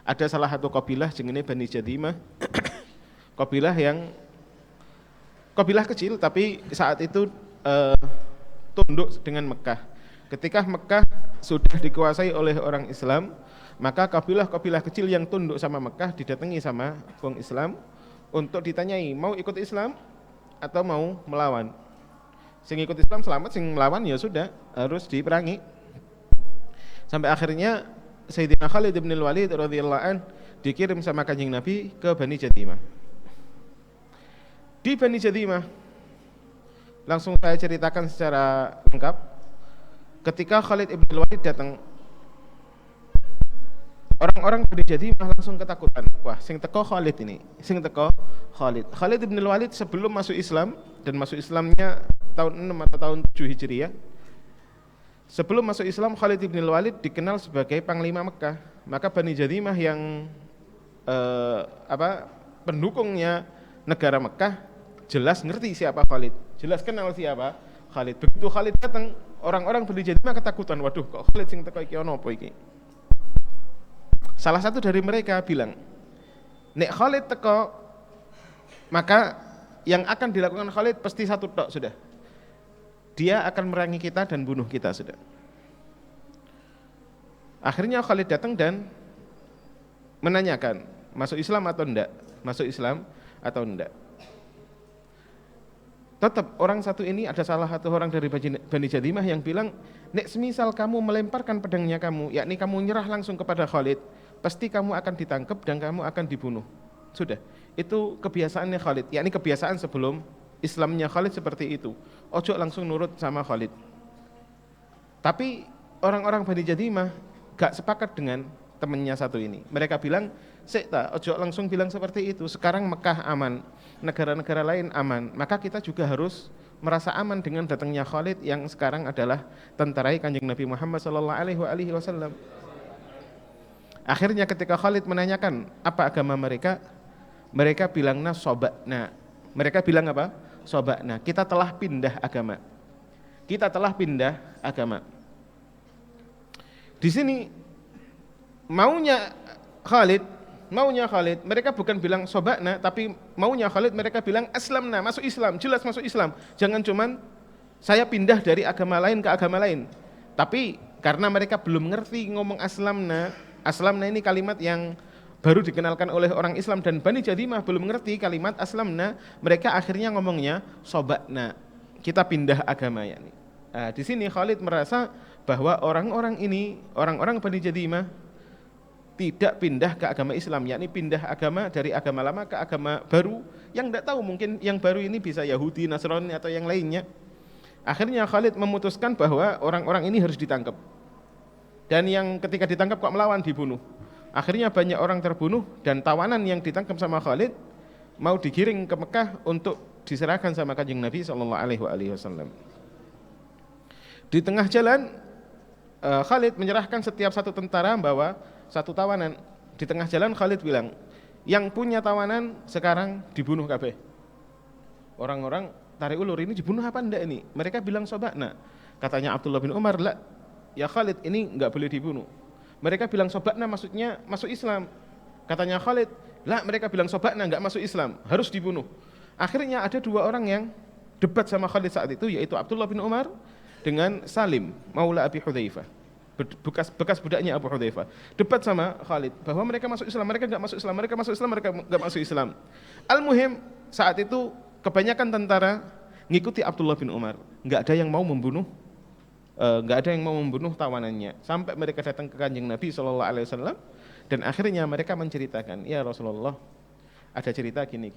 ada salah satu kabilah jenenge Bani Jadimah. Kabilah kecil tapi saat itu tunduk dengan Mekah. Ketika Mekah sudah dikuasai oleh orang Islam, maka kabilah-kabilah kecil yang tunduk sama Mekah didatangi sama wong Islam untuk ditanyai, mau ikut Islam atau mau melawan. Sing ikut Islam selamat, sing melawan ya sudah harus diperangi. Sampai akhirnya Sayyidina Khalid bin Walid radhiyallahu an dikirim sama Kanjeng Nabi ke Bani Jadimah. Di Bani Jadimah langsung saya ceritakan secara lengkap. Ketika Khalid bin Walid datang, orang-orang Bani Jadimah langsung ketakutan. Wah, sing teko Khalid ini, sing teko Khalid. Khalid bin Walid sebelum masuk Islam, dan masuk Islamnya tahun 6 atau tahun 7 Hijriah. Sebelum masuk Islam, Khalid bin Walid dikenal sebagai panglima Mekah. Maka Bani Jadimah yang pendukungnya negara Mekah jelas ngerti siapa Khalid, jelas kenal siapa Khalid. Begitu Khalid datang, orang-orang Bani Jadimah ketakutan. Waduh, kok Khalid sing teko iki ono apa iki? Salah satu dari mereka bilang, nek Khalid teko, maka yang akan dilakukan Khalid pasti satu tok sudah. Dia akan merangi kita dan bunuh kita sudah. Akhirnya Khalid datang dan menanyakan, masuk Islam atau enggak? Masuk Islam atau enggak? Tetap orang satu ini, ada salah satu orang dari Bani Jadimah yang bilang, nek semisal kamu melemparkan pedangnya kamu, yakni kamu nyerah langsung kepada Khalid, pasti kamu akan ditangkap dan kamu akan dibunuh. Sudah, itu kebiasaannya Khalid, yakni kebiasaan sebelum Islamnya Khalid seperti itu. Ojo langsung nurut sama Khalid. Tapi orang-orang Bani Jadimah gak sepakat dengan temannya satu ini. Mereka bilang, "Sekta, ojo langsung bilang seperti itu. Sekarang Mekah aman, negara-negara lain aman. Maka kita juga harus merasa aman dengan datangnya Khalid yang sekarang adalah tenterai Kanjeng Nabi Muhammad sallallahu alaihi wasallam." Akhirnya ketika Khalid menanyakan apa agama mereka, mereka bilangnya sobakna. Mereka bilang apa? Sobakna. Kita telah pindah agama. Kita telah pindah agama. Di sini maunya Khalid, mereka bukan bilang sobakna, tapi maunya Khalid mereka bilang aslamna, masuk Islam, jelas masuk Islam. Jangan cuman saya pindah dari agama lain ke agama lain. Tapi karena mereka belum ngerti ngomong aslamna ini kalimat yang baru dikenalkan oleh orang Islam, dan Bani Jadimah belum mengerti kalimat aslamna, mereka akhirnya ngomongnya sobakna, kita pindah agama yakni. Nah, di sini Khalid merasa bahwa orang-orang ini, orang-orang Bani Jadimah tidak pindah ke agama Islam, yakni pindah agama dari agama lama ke agama baru yang tidak tahu, mungkin yang baru ini bisa Yahudi, Nasrani atau yang lainnya. Akhirnya Khalid memutuskan bahwa orang-orang ini harus ditangkap. Dan yang ketika ditangkap kok melawan, dibunuh. Akhirnya banyak orang terbunuh dan tawanan yang ditangkap sama Khalid mau digiring ke Mekah untuk diserahkan sama Kanjeng Nabi sallallahu alaihi wasallam. Di tengah jalan Khalid menyerahkan setiap satu tentara membawa satu tawanan. Di tengah jalan Khalid bilang, yang punya tawanan sekarang dibunuh kabeh. Orang-orang tarik ulur, ini dibunuh apa enggak ini? Mereka bilang sobakna. Katanya Abdullah bin Umar, lah ya Khalid, ini enggak boleh dibunuh. Mereka bilang sobakna maksudnya masuk Islam. Katanya Khalid, lah mereka bilang sobakna enggak masuk Islam, harus dibunuh. Akhirnya ada dua orang yang debat sama Khalid saat itu, yaitu Abdullah bin Umar dengan Salim, maula Abi Hudzaifah, bekas budaknya Abu Hudzaifah. Debat sama Khalid bahwa mereka masuk Islam, mereka enggak masuk Islam, mereka masuk Islam, mereka enggak masuk Islam. Al-muhim saat itu kebanyakan tentara ngikuti Abdullah bin Umar, enggak ada yang mau membunuh tawanannya, sampai mereka datang ke Kanjeng Nabi SAW, dan akhirnya mereka menceritakan, ya Rasulullah, ada cerita gini.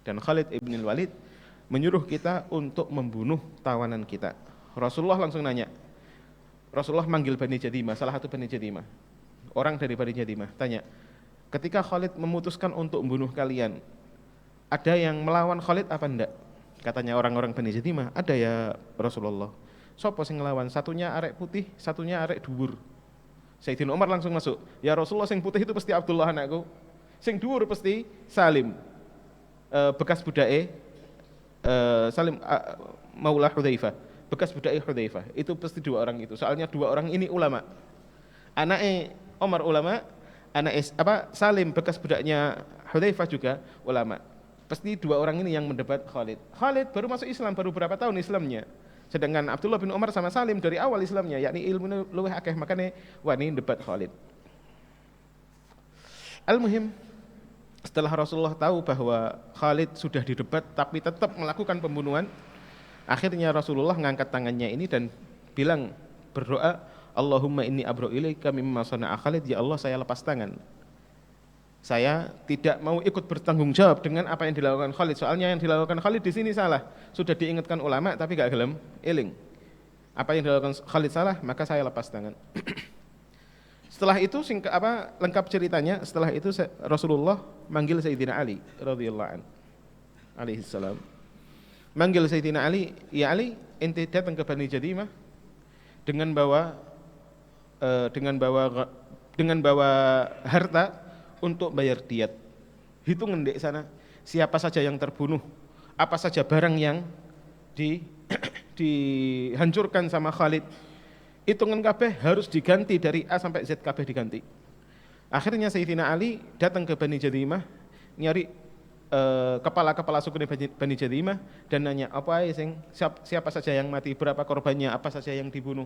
Dan Khalid ibn Walid menyuruh kita untuk membunuh tawanan kita. Rasulullah langsung nanya, Rasulullah manggil Bani Jadimah, salah satu Bani Jadimah, orang dari Bani Jadimah, tanya, ketika Khalid memutuskan untuk membunuh kalian, ada yang melawan Khalid apa enggak? Katanya orang-orang Bani Jadimah, ada ya Rasulullah. Sopo sing ngelawan? Satunya arek putih, satunya arek dhuwur. Sayyidina Umar langsung masuk. Ya Rasulullah, sing putih itu pasti Abdullah anakku. Sing dhuwur pasti Salim. Bekas budake Salim maula Hudzaifah. Bekas budake Hudzaifah. Itu pasti dua orang itu. Soalnya dua orang ini ulama. Anake Umar ulama, Salim bekas budaknya Hudzaifah juga ulama. Pasti dua orang ini yang mendebat Khalid. Khalid baru masuk Islam, baru berapa tahun Islamnya. Sedangkan Abdullah bin Umar sama Salim dari awal Islamnya, yakni ilmu luwih akeh, makanya wani debat Khalid. Al-muhim, setelah Rasulullah tahu bahwa Khalid sudah didebat tapi tetap melakukan pembunuhan, akhirnya Rasulullah mengangkat tangannya ini dan bilang, berdoa, Allahumma inni abra'u ilaika mimma sana'a Khalid, ya Allah saya lepas tangan. Saya tidak mau ikut bertanggung jawab dengan apa yang dilakukan Khalid. Soalnya yang dilakukan Khalid di sini salah. Sudah diingatkan ulama tapi gak gelem eling. Apa yang dilakukan Khalid salah, maka saya lepas tangan. Setelah itu lengkap ceritanya. Setelah itu Rasulullah manggil Sayyidina Ali radhiyallahu anhu alaihi salam. Manggil Sayyidina Ali, ya Ali, ente datang ke Bani Jadimah dengan bawa harta untuk bayar diat. Hitungan di sana siapa saja yang terbunuh, apa saja barang yang dihancurkan sama Khalid, hitungan kabeh harus diganti dari A sampai Z, kabeh diganti. Akhirnya Sayyidina Ali datang ke Bani Jadimah, nyari kepala-kepala suku Bani Jadimah dan nanya, siapa saja yang mati, berapa korbannya, apa saja yang dibunuh.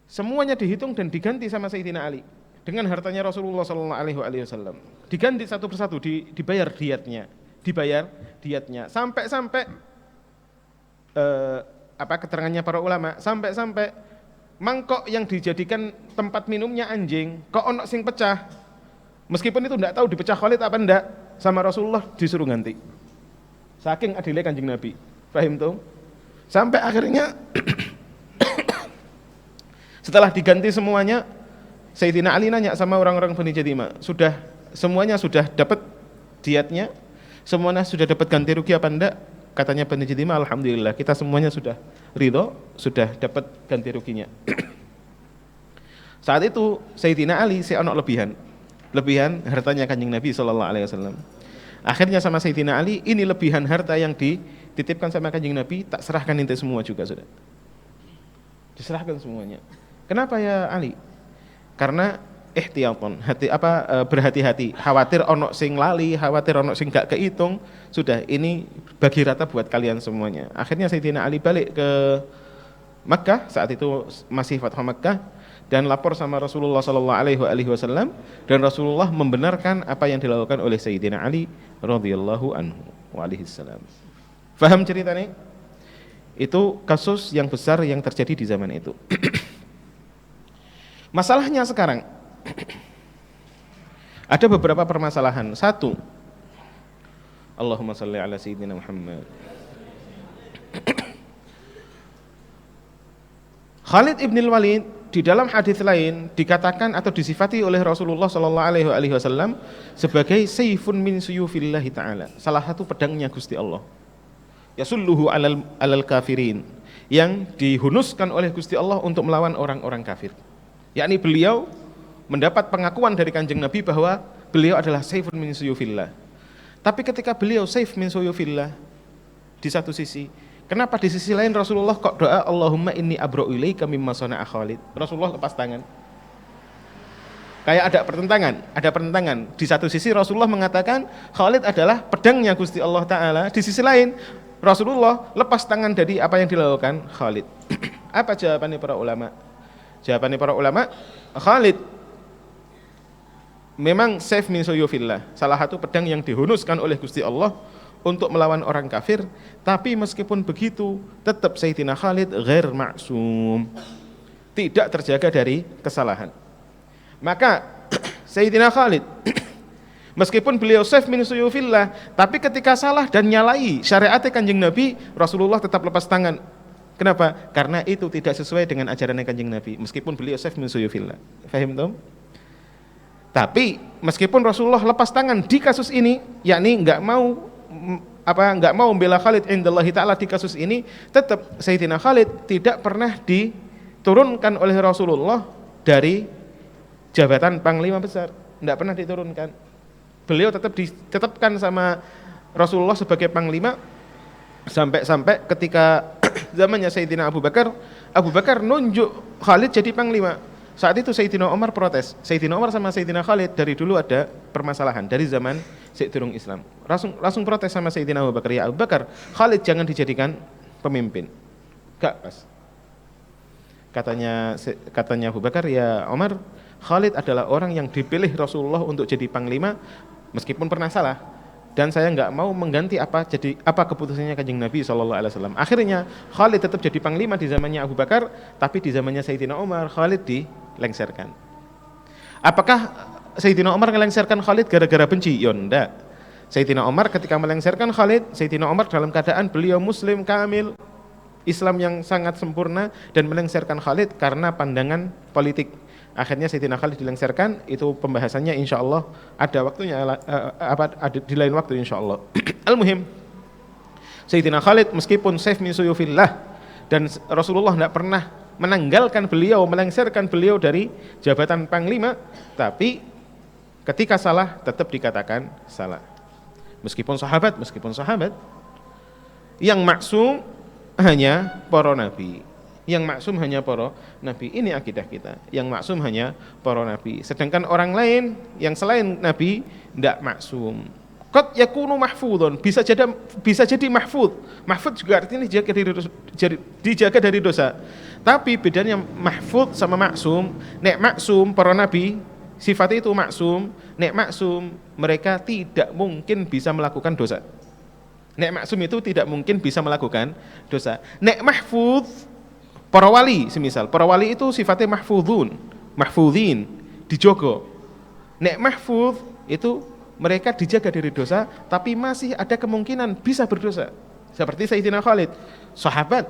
Semuanya dihitung dan diganti sama Sayyidina Ali dengan hartanya Rasulullah SAW. Diganti satu persatu, dibayar diatnya, sampai keterangannya para ulama, sampai mangkok yang dijadikan tempat minumnya anjing, kok ono sing pecah. Meskipun itu enggak tahu dipecah Khalid apa enggak, sama Rasulullah disuruh ganti. Saking adilnya Kanjeng Nabi. Paham tuh? Sampai akhirnya setelah diganti semuanya, Sayyidina Ali nanya sama orang-orang Bani Jadimah, semuanya sudah dapat diatnya, semuanya sudah dapat ganti rugi apa enggak? Katanya Bani Jadimah, alhamdulillah kita semuanya sudah ridho, sudah dapat ganti ruginya. Saat itu Sayyidina Ali ono lebihan hartanya Kanjeng Nabi SAW. Akhirnya sama Sayyidina Ali, ini lebihan harta yang dititipkan sama Kanjeng Nabi, tak serahkan ente semua juga sudah. Diserahkan semuanya. Kenapa ya Ali? Karena ihtiyatan, berhati-hati, khawatir ono sing lali, khawatir ono sing gak kehitung, sudah ini bagi rata buat kalian semuanya. Akhirnya Sayyidina Ali balik ke Makkah, saat itu masih Fathu Makkah, dan lapor sama Rasulullah SAW, dan Rasulullah membenarkan apa yang dilakukan oleh Sayyidina Ali radhiyallahu anhu waalaihissalam. Faham ceritanya? Itu kasus yang besar yang terjadi di zaman itu. Masalahnya sekarang ada beberapa permasalahan. Satu, Allahumma shalli ala sayyidina Muhammad. Khalid ibn al-Walid di dalam hadis lain dikatakan atau disifati oleh Rasulullah SAW sebagai sayfun min suyufillah ta'ala, salah satu pedangnya Gusti Allah, yasulluhu alal kafirin, yang dihunuskan oleh Gusti Allah untuk melawan orang-orang kafir. Yakni beliau mendapat pengakuan dari Kanjeng Nabi bahwa beliau adalah sayfun min suyufillah. Tapi ketika beliau sayf min suyufillah di satu sisi, kenapa di sisi lain Rasulullah kok doa Allahumma inni abra'u ilaika mimma sana'a Khalid? Rasulullah lepas tangan. Kayak ada pertentangan. Di satu sisi Rasulullah mengatakan Khalid adalah pedangnya Gusti Allah Ta'ala. Di sisi lain Rasulullah lepas tangan dari apa yang dilakukan Khalid. Apa jawabannya para ulama? Jawabannya para ulama, Khalid memang sayf min suyufillah, salah satu pedang yang dihunuskan oleh Gusti Allah untuk melawan orang kafir. Tapi meskipun begitu, tetap Sayyidina Khalid ghair ma'sum, tidak terjaga dari kesalahan. Maka Sayyidina Khalid meskipun beliau sayf min suyufillah, tapi ketika salah dan nyalai syariat Kanjeng Nabi, Rasulullah tetap lepas tangan. Kenapa? Karena itu tidak sesuai dengan ajaran Kanjeng Nabi, meskipun beliau sayf min suyufillah. Fahim toh? Tapi meskipun Rasulullah lepas tangan di kasus ini, yakni enggak mau membela Khalid indallahi ta'ala di kasus ini, tetap Sayyidina Khalid tidak pernah diturunkan oleh Rasulullah dari jabatan panglima besar, enggak pernah diturunkan. Beliau tetap ditetapkan sama Rasulullah sebagai panglima sampai ketika zamannya Sayyidina Abu Bakar nunjuk Khalid jadi panglima. Saat itu Sayyidina Umar protes. Sayyidina Umar sama Sayyidina Khalid dari dulu ada permasalahan dari zaman sebelum Islam. Langsung protes sama Sayyidina Abu Bakar, ya Abu Bakar, Khalid jangan dijadikan pemimpin. Gak pas. Katanya Abu Bakar, ya Umar, Khalid adalah orang yang dipilih Rasulullah untuk jadi panglima meskipun pernah salah. Dan saya nggak mau mengganti apa keputusannya Kanjeng Nabi SAW. Akhirnya Khalid tetap jadi panglima di zamannya Abu Bakar, tapi di zamannya Sayyidina Umar Khalid dilengserkan. Apakah Sayyidina Umar ngelengserkan Khalid gara-gara benci? Ya enggak. Sayyidina Umar ketika melengserkan Khalid, Sayyidina Umar dalam keadaan beliau muslim kamil, Islam yang sangat sempurna, dan melengserkan Khalid karena pandangan politik. Akhirnya Sayyidina Khalid dilengserkan, itu pembahasannya insyaallah ada waktunya, ada di lain waktu insyaallah. Al-muhim, Sayyidina Khalid meskipun sayf min suyufillah dan Rasulullah tidak pernah menanggalkan beliau, melengserkan beliau dari jabatan panglima, tapi ketika salah tetap dikatakan salah. Meskipun sahabat yang maksum hanya para nabi. Yang maksum hanya para nabi. Ini akidah kita. Yang maksum hanya para nabi. Sedangkan orang lain yang selain nabi tidak maksum. Qad yakunu mahfudun, bisa jadi mahfud. Mahfud juga artinya dijaga dari dosa. Tapi bedanya mahfud sama maksum. Nek maksum para nabi sifatnya itu maksum. Nek maksum mereka tidak mungkin bisa melakukan dosa. Nek maksum itu tidak mungkin bisa melakukan dosa. Nek mahfud para wali, semisal para wali itu sifatnya mahfudin, dijogo. Nek mahfud itu mereka dijaga dari dosa, tapi masih ada kemungkinan bisa berdosa. Seperti Sayyidina Khalid, sahabat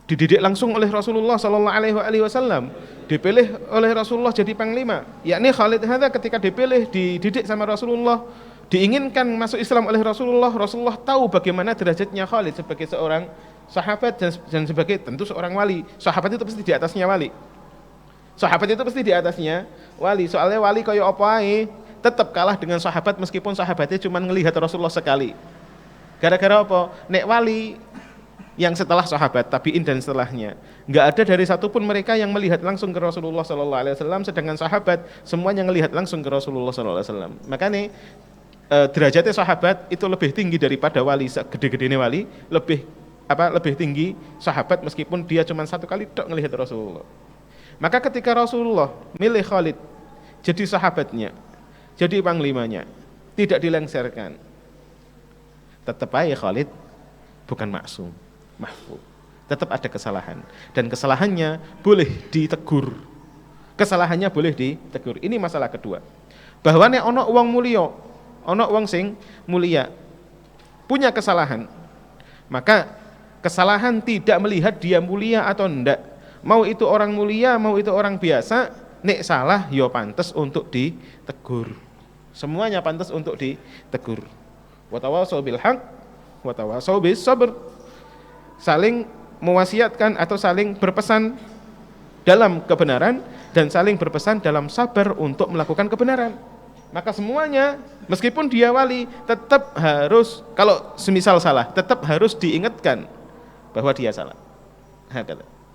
dididik langsung oleh Rasulullah SAW, dipilih oleh Rasulullah jadi panglima. Yakni Khalid hadza ketika dipilih, dididik sama Rasulullah, diinginkan masuk Islam oleh Rasulullah. Rasulullah tahu bagaimana derajatnya Khalid sebagai seorang sahabat dan sebagai tentu seorang wali. Sahabat itu pasti di atasnya wali. Soalnya wali kaya apa ae tetap kalah dengan sahabat meskipun sahabatnya cuma ngelihat Rasulullah sekali. Gara-gara apa? Nek wali yang setelah sahabat, tabiin dan setelahnya, nggak ada dari satupun mereka yang melihat langsung ke Rasulullah SAW. Sedangkan sahabat semuanya ngelihat langsung ke Rasulullah SAW. Makanya derajatnya sahabat itu lebih tinggi daripada wali. Gede-gedenya wali lebih tinggi sahabat meskipun dia cuma satu kali tok ngelihat Rasulullah. Maka ketika Rasulullah milih Khalid jadi sahabatnya, jadi panglimanya, tidak dilengserkan, tetap aja Khalid bukan maksum, mahfud. Tetap ada kesalahan, dan kesalahannya boleh ditegur. Ini masalah kedua. Bahwa nek ono wong sing mulia punya kesalahan, maka kesalahan tidak melihat dia mulia atau enggak. Mau itu orang mulia, mau itu orang biasa, nek salah ya pantas untuk ditegur. Semuanya pantas untuk ditegur. Wa tawasau bil haq wa tawasau bis sabr. Saling mewasiatkan atau saling berpesan dalam kebenaran dan saling berpesan dalam sabar untuk melakukan kebenaran. Maka semuanya meskipun dia wali tetap harus, kalau semisal salah, tetap harus diingatkan bahwa dia salah.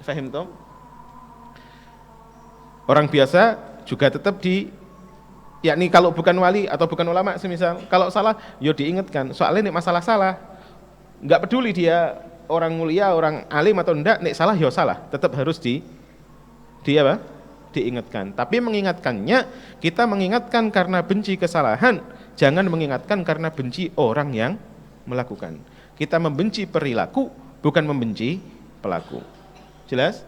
Fahim toh? Orang biasa juga tetap yakni kalau bukan wali atau bukan ulama semisal, kalau salah ya diingatkan. Soalnya nek masalah salah, enggak peduli dia orang mulia, orang alim atau enggak, nek salah ya salah, tetap harus diingatkan. Tapi mengingatkannya, kita mengingatkan karena benci kesalahan, jangan mengingatkan karena benci orang yang melakukan. Kita membenci perilaku, bukan membenci pelaku. Jelas?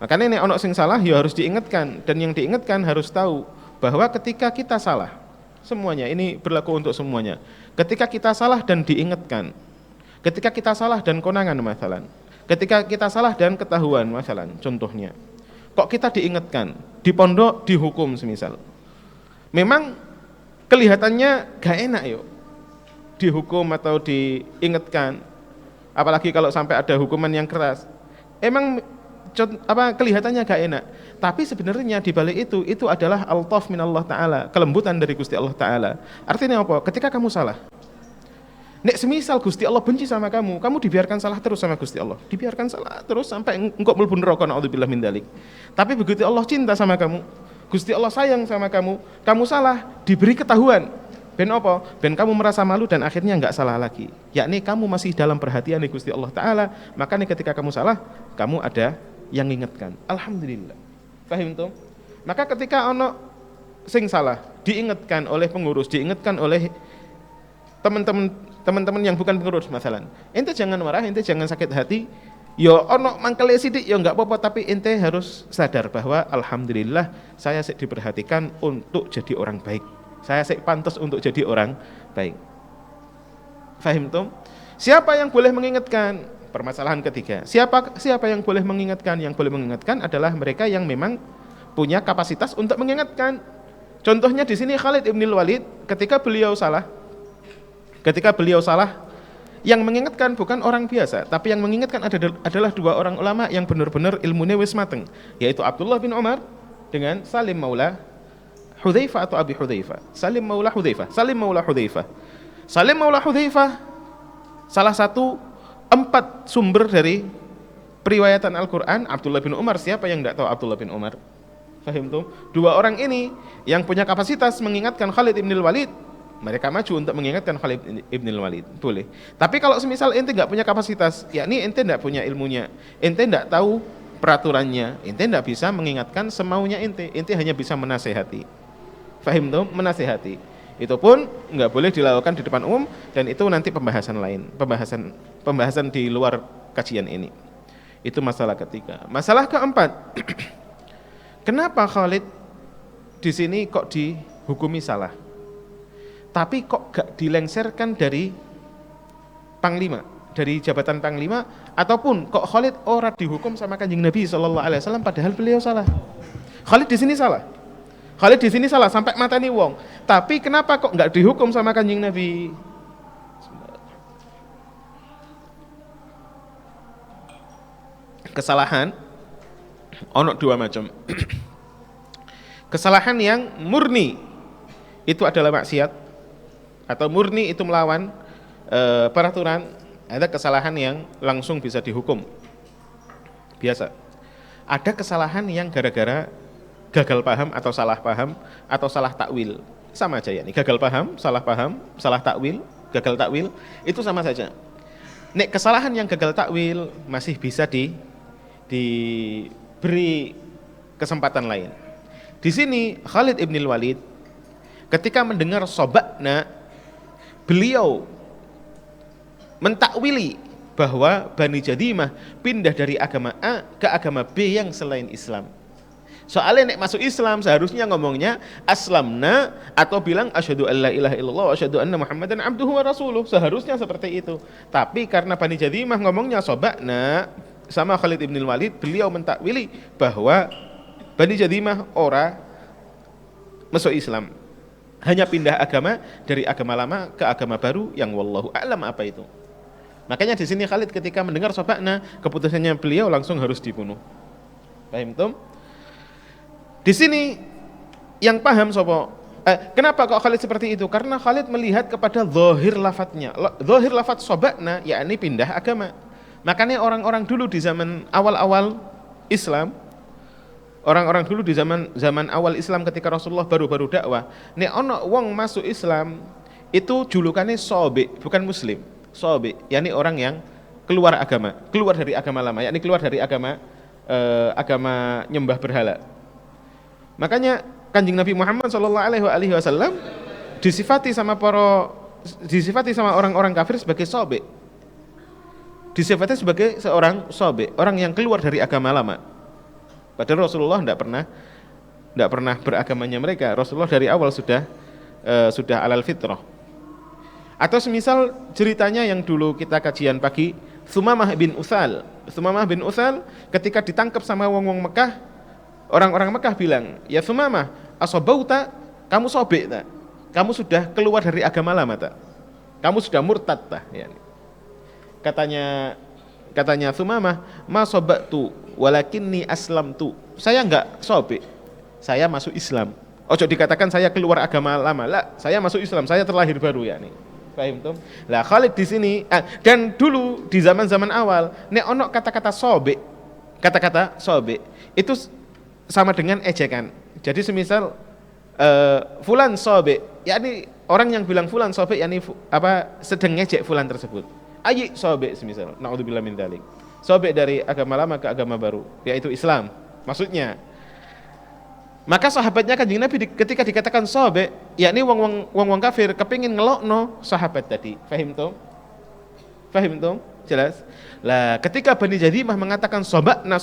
Makanya nek ono sing salah ya harus diingatkan, dan yang diingatkan harus tahu bahwa ketika kita salah, semuanya ini berlaku untuk semuanya. Ketika kita salah dan diingatkan, ketika kita salah dan konangan masalan, ketika kita salah dan ketahuan masalan, contohnya, kok kita diingatkan, di pondok dihukum semisal, memang kelihatannya gak enak yuk dihukum atau diingatkan, apalagi kalau sampai ada hukuman yang keras, emang kelihatannya gak enak. Tapi sebenarnya di balik itu adalah al-taf minallah ta'ala, kelembutan dari Gusti Allah Ta'ala. Artinya apa? Ketika kamu salah, Nek semisal Gusti Allah benci sama kamu, kamu dibiarkan salah terus sama Gusti Allah. Dibiarkan salah terus sampai engkau mlebu neraka, naudzubillah min dzalik. Tapi begitu Allah cinta sama kamu, Gusti Allah sayang sama kamu, kamu salah, diberi ketahuan. Ben apa? Ben kamu merasa malu dan akhirnya enggak salah lagi. Yakni kamu masih dalam perhatian Gusti Allah Ta'ala. Makanya ketika kamu salah, kamu ada yang ingatkan. Alhamdulillah. Paham tuh? Maka ketika ono sing salah, diingatkan oleh pengurus, diingatkan oleh teman-teman yang bukan pengurus masalan. Ente jangan marah, ente jangan sakit hati. Yo ono mangkele sidik yo enggak apa-apa, tapi ente harus sadar bahwa alhamdulillah saya diperhatikan untuk jadi orang baik. Saya pantas untuk jadi orang baik. Fahim tuh? Siapa yang boleh mengingatkan? Permasalahan ketiga. Siapa yang boleh mengingatkan? Yang boleh mengingatkan adalah mereka yang memang punya kapasitas untuk mengingatkan. Contohnya di sini Khalid ibn Walid ketika beliau salah, yang mengingatkan bukan orang biasa, tapi yang mengingatkan adalah dua orang ulama yang benar-benar ilmunya wis mateng, yaitu Abdullah bin Umar dengan Salim Maula Hudzaifah atau Abi Hudzaifah. Salim Maula Hudzaifah. Salim Maula Hudzaifah salah satu 4 sumber dari periwayatan Al-Quran. Abdullah bin Umar, siapa yang tidak tahu Abdullah bin Umar? Fahim tuh? Dua orang ini yang punya kapasitas mengingatkan Khalid ibn Walid, mereka maju untuk mengingatkan Khalid ibn Walid. Boleh. Tapi kalau semisal ente nggak punya kapasitas, yakni ente nggak punya ilmunya, ente nggak tahu peraturannya, ente nggak bisa mengingatkan semaunya ente hanya bisa menasehati. Fahim tuh? Menasehati. Itu pun nggak boleh dilakukan di depan umum, dan itu nanti pembahasan lain, pembahasan di luar kajian ini. Itu masalah ketiga. Masalah keempat, kenapa Khalid di sini kok dihukumi salah? Tapi kok gak dilengserkan dari panglima, dari jabatan panglima, ataupun kok Khalid ora dihukum sama Kanjeng Nabi SAW padahal beliau salah. Khalid di sini salah. Khalid di sini salah sampai matani wong. Tapi kenapa kok gak dihukum sama Kanjeng Nabi? Kesalahan ono dua macam. Kesalahan yang murni itu adalah maksiat, atau murni itu melawan peraturan. Ada kesalahan yang langsung bisa dihukum biasa. Ada kesalahan yang gara-gara gagal paham atau salah takwil. Sama aja ya nih, gagal paham, salah takwil, gagal takwil itu sama saja. Nek kesalahan yang gagal takwil masih bisa diberi kesempatan lain. Di sini Khalid ibn Walid ketika mendengar sobakna, beliau mentakwili bahwa Bani Jadimah pindah dari agama A ke agama B yang selain Islam. Soalnya nek masuk Islam seharusnya ngomongnya aslamna atau bilang asyhadu alla ilaha illallah wa asyhadu anna muhammadan abduhu wa rasuluh. Seharusnya seperti itu. Tapi karena Bani Jadimah ngomongnya sobakna sama Khalid ibn Walid, beliau mentakwili bahwa Bani Jadimah ora masuk Islam, hanya pindah agama dari agama lama ke agama baru yang wallahu a'lam apa itu. Makanya di sini Khalid ketika mendengar sobakna, keputusannya beliau langsung harus dibunuh. Paham tuh? Di sini yang paham sopo. Kenapa kok Khalid seperti itu? Karena Khalid melihat kepada zahir lafadznya. Zahir lafadz sobakna yakni pindah agama. Makanya orang-orang dulu di zaman awal-awal Islam, orang-orang dulu di zaman awal Islam ketika Rasulullah baru-baru dakwah, nek ono wong masuk Islam itu julukannya sobe, bukan muslim. Sobe, yakni orang yang keluar dari agama lama, yakni keluar dari agama nyembah berhala. Makanya Kanjeng Nabi Muhammad SAW disifati sama orang-orang kafir sebagai sobe. Disifati sebagai seorang sobe, orang yang keluar dari agama lama. Padahal Rasulullah tidak pernah beragamanya mereka. Rasulullah dari awal sudah alal fitrah. Atau semisal ceritanya yang dulu kita kajian pagi, Tsumamah bin Utsal ketika ditangkap sama wong-wong Mekah, orang-orang Mekah bilang, "Ya Tsumamah, asobauta, kamu sobek tak? Kamu sudah keluar dari agama lama tak? Kamu sudah murtad tak?" Ya. Katanya Tsumamah, "Ma sobatu walakinni aslamtu." Saya enggak sobek, saya masuk Islam. Ojo dikatakan saya keluar agama lama, lah, saya masuk Islam, saya terlahir baru ya nih. Paham tum? Lah Khalid di sini dan dulu di zaman-zaman awal nek ono kata-kata sobe, kata-kata sobe itu sama dengan ejekan. Jadi semisal fulan sobe, yakni orang yang bilang fulan sobe yakni sedang ngejek fulan tersebut. Ayi sobe semisal, naudzubillah min dzalik. Sobe dari agama lama ke agama baru, yaitu Islam. Maksudnya maka sahabatnya Kanjeng Nabi ketika dikatakan sobe, yakni wong kafir kepingin ngelokno sahabat tadi. Fahim tum? Fahim tum? Jelas? Lah ketika Bani Jadimah mengatakan sobakna,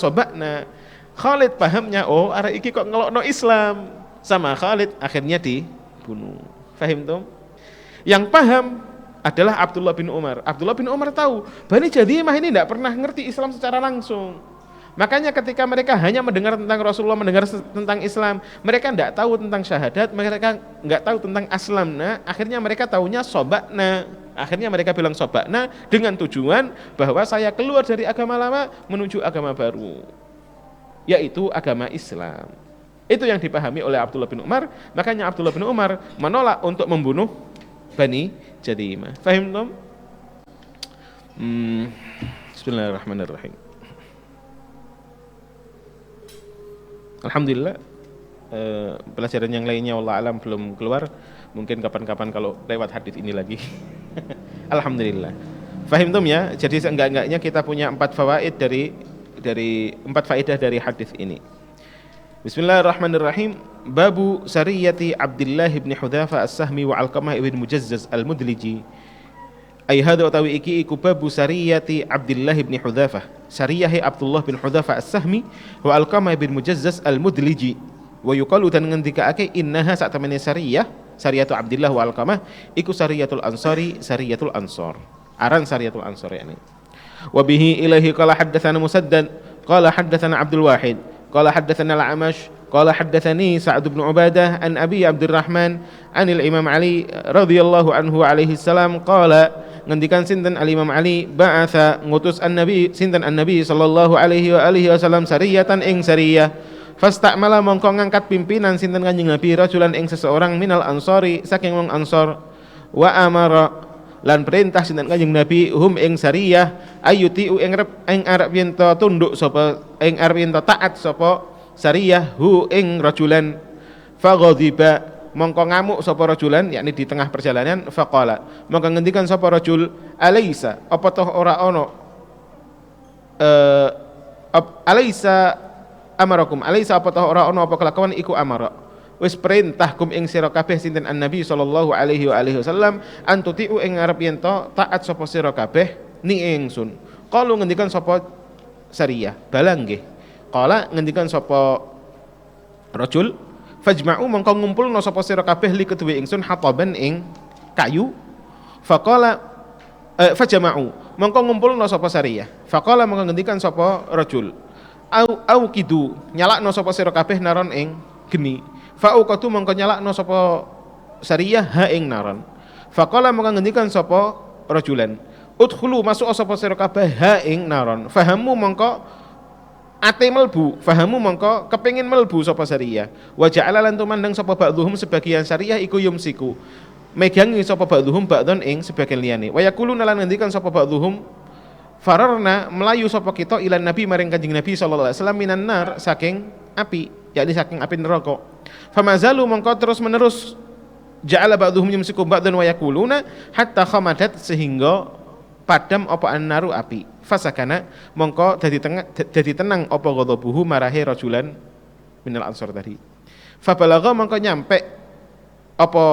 Khalid pahamnya, oh arek iki kok ngelokno Islam. Sama Khalid akhirnya dibunuh. Fahim tum? Yang paham adalah Abdullah bin Umar. Abdullah bin Umar tahu Bani Jadimah ini tidak pernah ngerti Islam secara langsung. Makanya ketika mereka hanya mendengar tentang Rasulullah, mendengar tentang Islam, mereka tidak tahu tentang syahadat, mereka nggak tahu tentang aslamna, akhirnya mereka tahunya sobakna. Akhirnya mereka bilang sobakna dengan tujuan bahwa saya keluar dari agama lama menuju agama baru, yaitu agama Islam. Itu yang dipahami oleh Abdullah bin Umar. Makanya Abdullah bin Umar menolak untuk membunuh Bani Jadimah. Fahim belum? Bismillahirrahmanirrahim. Alhamdulillah pelajaran yang lainnya wallah alam belum keluar, mungkin kapan-kapan kalau lewat hadis ini lagi. Alhamdulillah. Fahim tum ya? Jadi seenggak-enggaknya kita punya 4 fawaid dari 4 faedah dari hadis ini. Bismillahirrahmanirrahim. Babu sariyati Abdullah bin Hudzafa as-Sahmi wa Alqamah ibn Mujazzaz al-Mudliji. Ai hadza utawi iki iku babu sariyati Abdullah bin Hudzafah, sariyahe Abdullah bin Hudzafah as-Sahmi wa Alqamah bin Mujazzaz al-Mudliji. Wa yuqalu dan ngendikaake innaha sak temene sariyatu Abdullah wa Alqamah iku sariyatul Ansari, sariyatul Ansar. Aran sariyatul Ansar yani. Wa bihi ilaihi qala haddatsana Musaddad qala haddatsana Abdul Wahid qala haddatsana Al-Amash qala haddatsani Sa'd bin Ubadah an Abi Abdurrahman anil Imam Ali radhiyallahu anhu alaihi salam qala ngendikan sinten Al-Imam Ali ba'atha ngutus an-nabi sinten an-nabi sallallahu alaihi wa alihi wasallam sariyatan ing sariyah fastakmala mongko ngangkat pimpinan sinten Kanjeng Nabi rajulan ing seseorang minal ansori saking wong ansor wa amara lan perintah sinten Kanjeng Nabi hum ing sariyah ayutiu ing arep yen to tunduk sapa ing arep yen to taat sapa sariyah hu ing rajulan faghadiba mongko ngamuk sapa rajulan yakni di tengah perjalanan faqala mongko ngendikan sapa rajul alaisa apa toh ora ono alaisa amarakum alaisa apa toh ora ono apa kelakuan iku amara wis perintah kum ing sira kabeh sinten an-nabi sallallahu alaihi wa alihi wasallam antutiu ing arep yen to taat sapa sira kabeh ni ingsun qalu ngendikan sapa sariyah bala nggih qala ngendikan sapa rajul fajma'u mongko ngumpulna sapa sira kabeh li kedue ingsun hataban ing kayu faqala fajma'u mongko ngumpulna sapa sariyah faqala mongko ngendikan sapa rajul au kidu nyalakno sapa sira kabeh naron ing geni fauqatu mongko nyalakno sapa sariyah ha ing naron faqala mongko ngendikan sapa rajulan udkhulu masuk sapa sira kabeh ha ing naron fahamu mongko ate melbu fahamu mongko kepengin melbu sapa sariyah wa ja'ala lan tumandang sapa ba'dhum sebagian sariyah iku yumsiku megangi sapa ba'dhum ba'don ing sebagian liyane wa yaquluna lan ngendikan sapa ba'dhum fararna melayu sapa kita ilan nabi maring Kanjeng Nabi sallallahu alaihi wasallam minan nar saking api yakni saking api neraka famazalu mongko terus menerus ja'ala ba'dhum yumsiku ba'don wa yaquluna hatta khamadat sehingga padam apa annaru api fasakana mongko dadi tenang apa ghadabuhu marahe rajulan minal ansor tadi fabalagha mongko nyampe apa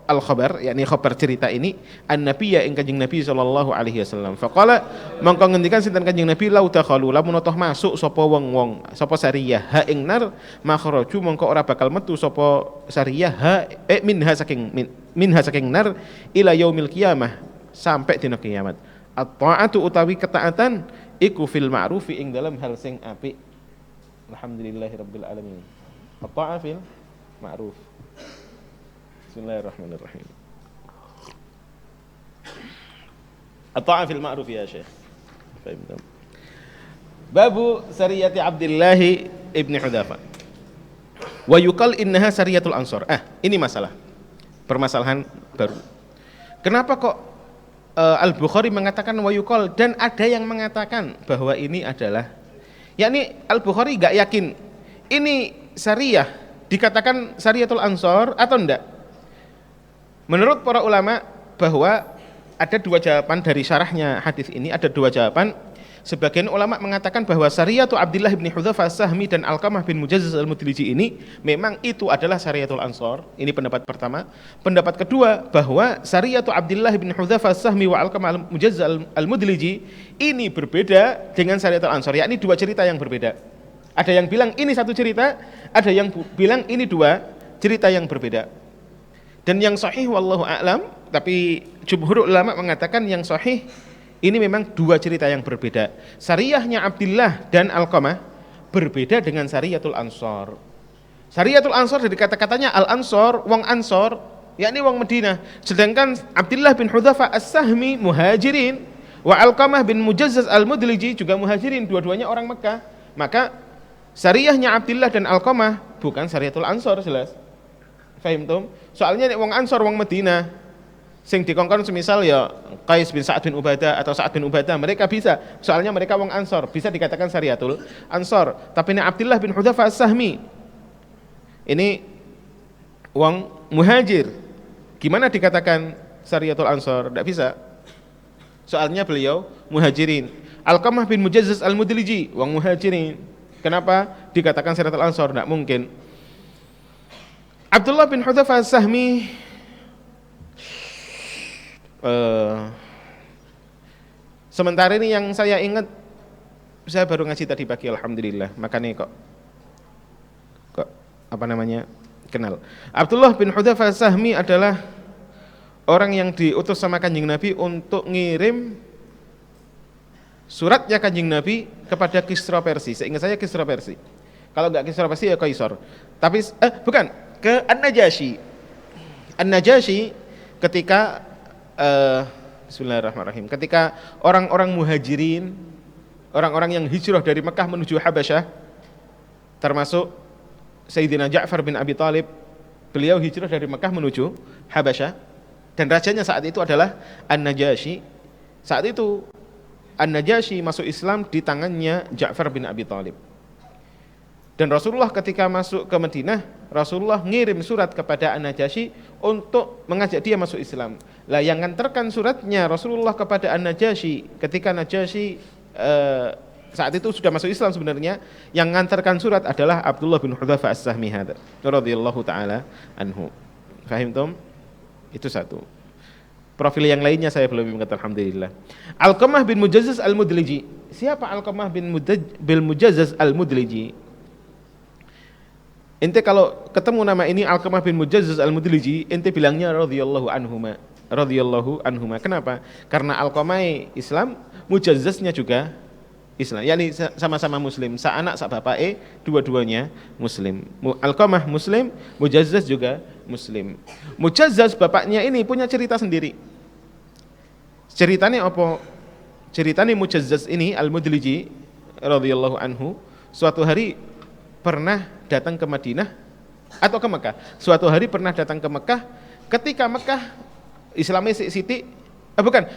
al khabar yakni khabar cerita ini an-nabi ya ing Kanjeng Nabi sallallahu alaihi wasallam faqala mongko ngendikan sinten Kanjeng Nabi lau dakhalu lamun toh masuk sapa wong-wong sapa sariyah ha ing nar makhraju mongko ora bakal metu sapa sariyah minha saking nar ila yaumil qiyamah sampai dina kiamat. At-ta'atu utawi ketaatan iku fil ma'rufi ing dalam hal sing apik. Alhamdulillahirabbil alamin. At-ta'a fil ma'ruf. Bismillahirrahmanirrahim. At-ta'a fil ma'ruf ya Syekh. Babu sariyati Abdullah ibn Hudzafa. Wa yuqal innaha sariyatul ansar. Ini masalah. Permasalahan baru. Kenapa kok Al-Bukhari mengatakan wayukol, dan ada yang mengatakan bahwa ini adalah, yakni Al-Bukhari gak yakin ini syariah dikatakan syariatul ansor atau enggak. Menurut para ulama bahwa ada dua jawaban dari syarahnya hadis ini, ada dua jawaban. Sebagian ulama mengatakan bahwa syariatu Abdullah bin Hudzaifah As-Sahmi dan Alqamah bin Mujazzaz Al-Mudliji ini memang itu adalah syariatul ansor. Ini pendapat pertama. Pendapat kedua bahwa syariatu Abdullah bin Hudzaifah As-Sahmi wa Alqamah Mujazzaz Al-Mudliji ini berbeda dengan syariatul ansor, yakni dua cerita yang berbeda. Ada yang bilang ini satu cerita, ada yang bilang ini dua cerita yang berbeda. Dan yang sahih wallahu a'lam, tapi jumhur ulama mengatakan yang sahih ini memang dua cerita yang berbeda. Syariahnya Abdullah dan Alqamah berbeda dengan syariatul ansor. Syariatul ansor dari kata-katanya al-ansor, wong ansor, yakni wong Madinah. Sedangkan Abdullah bin Hudzaifah As-Sahmi muhajirin, wa Alqamah bin Mujazzaz Al-Mudliji juga muhajirin, dua-duanya orang Mekah. Maka syariahnya Abdullah dan Alqamah bukan syariatul ansor, jelas. Fahim tum? Soalnya wong ansor, wong Madinah, sing dikongkon semisal ya Qais bin Sa'ad bin Ubadah atau Sa'ad bin Ubadah, mereka bisa, soalnya mereka wong ansor, bisa dikatakan syariatul ansor. Tapi ini Abdullah bin Hudzaifah As-Sahmi ini wong muhajir, gimana dikatakan syariatul ansor? Tidak bisa, soalnya beliau muhajirin. Alqamah bin Mujazzaz Al-Mudliji wong muhajirin, kenapa dikatakan syariatul ansor? Tidak mungkin. Abdullah bin Hudzaifah As-Sahmi sementara ini yang saya ingat, saya baru ngaji tadi pagi alhamdulillah, makanya kok apa namanya kenal. Abdullah bin Hudzaifah As-Sahmi adalah orang yang diutus sama Kanjeng Nabi untuk ngirim suratnya Kanjeng Nabi kepada Kisra Persia. Seingat saya Kisra Persia. Kalau enggak Kisra Persia ya Kaisar. Tapi bukan, ke An-Najasyi. An-Najasyi ketika Bismillahirrahmanirrahim, ketika orang-orang muhajirin, orang-orang yang hijrah dari Mekah menuju Habasyah, termasuk Sayyidina Ja'far bin Abi Thalib, beliau hijrah dari Mekah menuju Habasyah, dan rajanya saat itu adalah An-Najasyi. Saat itu An-Najasyi masuk Islam di tangannya Ja'far bin Abi Thalib. Dan Rasulullah ketika masuk ke Madinah, Rasulullah ngirim surat kepada An-Najasyi untuk mengajak dia masuk Islam. Lah yang ngantarkan suratnya Rasulullah kepada An-Najasyi ketika Najasyi saat itu sudah masuk Islam sebenarnya, yang ngantarkan surat adalah Abdullah bin Hudzaifah As-Sahmi radhiyallahu taala anhu. Fahim tum? Itu satu. Profil yang lainnya saya belum ingat alhamdulillah. Alqamah bin Mujazzaz Al-Mudliji. Siapa Alqamah bin Mujazzaz Al-Mudliji? Ente kalau ketemu nama ini Alqamah bin Mujazzaz Al-Mudliji, ente bilangnya radhiyallahu anhuma. Radhiyallahu anhuma. Kenapa? Karena Alqamah Islam, Mujazzaznya juga Islam. Yani sama-sama muslim, sa anak sa bapak dua-duanya muslim. Alqamah muslim, Mujazzaz juga muslim. Mujazzaz bapaknya ini punya cerita sendiri. Ceritanya apa? Ceritanya Mujazzaz ini Al-Mudliji radhiyallahu anhu suatu hari pernah datang ke Madinah atau ke Mekah. Suatu hari pernah datang ke Mekah, ketika Mekah Islamnya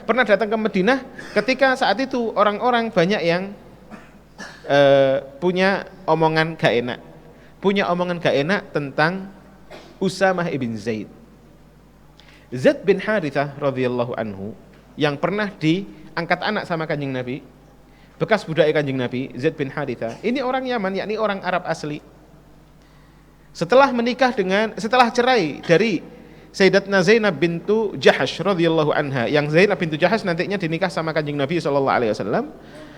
pernah datang ke Madinah ketika saat itu orang-orang banyak yang punya omongan gak enak. Punya omongan gak enak tentang Usamah ibn Zaid. Zaid bin Harithah radhiyallahu anhu yang pernah diangkat anak sama Kanjeng Nabi, bekas budak Kanjeng Nabi, Zaid bin Harithah. Ini orang Yaman, yakni orang Arab asli. Setelah cerai dari Sayyidatna Zainab bintu Jahash radhiyallahu anha, yang Zainab bintu Jahash nantinya dinikah sama Kanjeng Nabi sallallahu alaihi wasallam,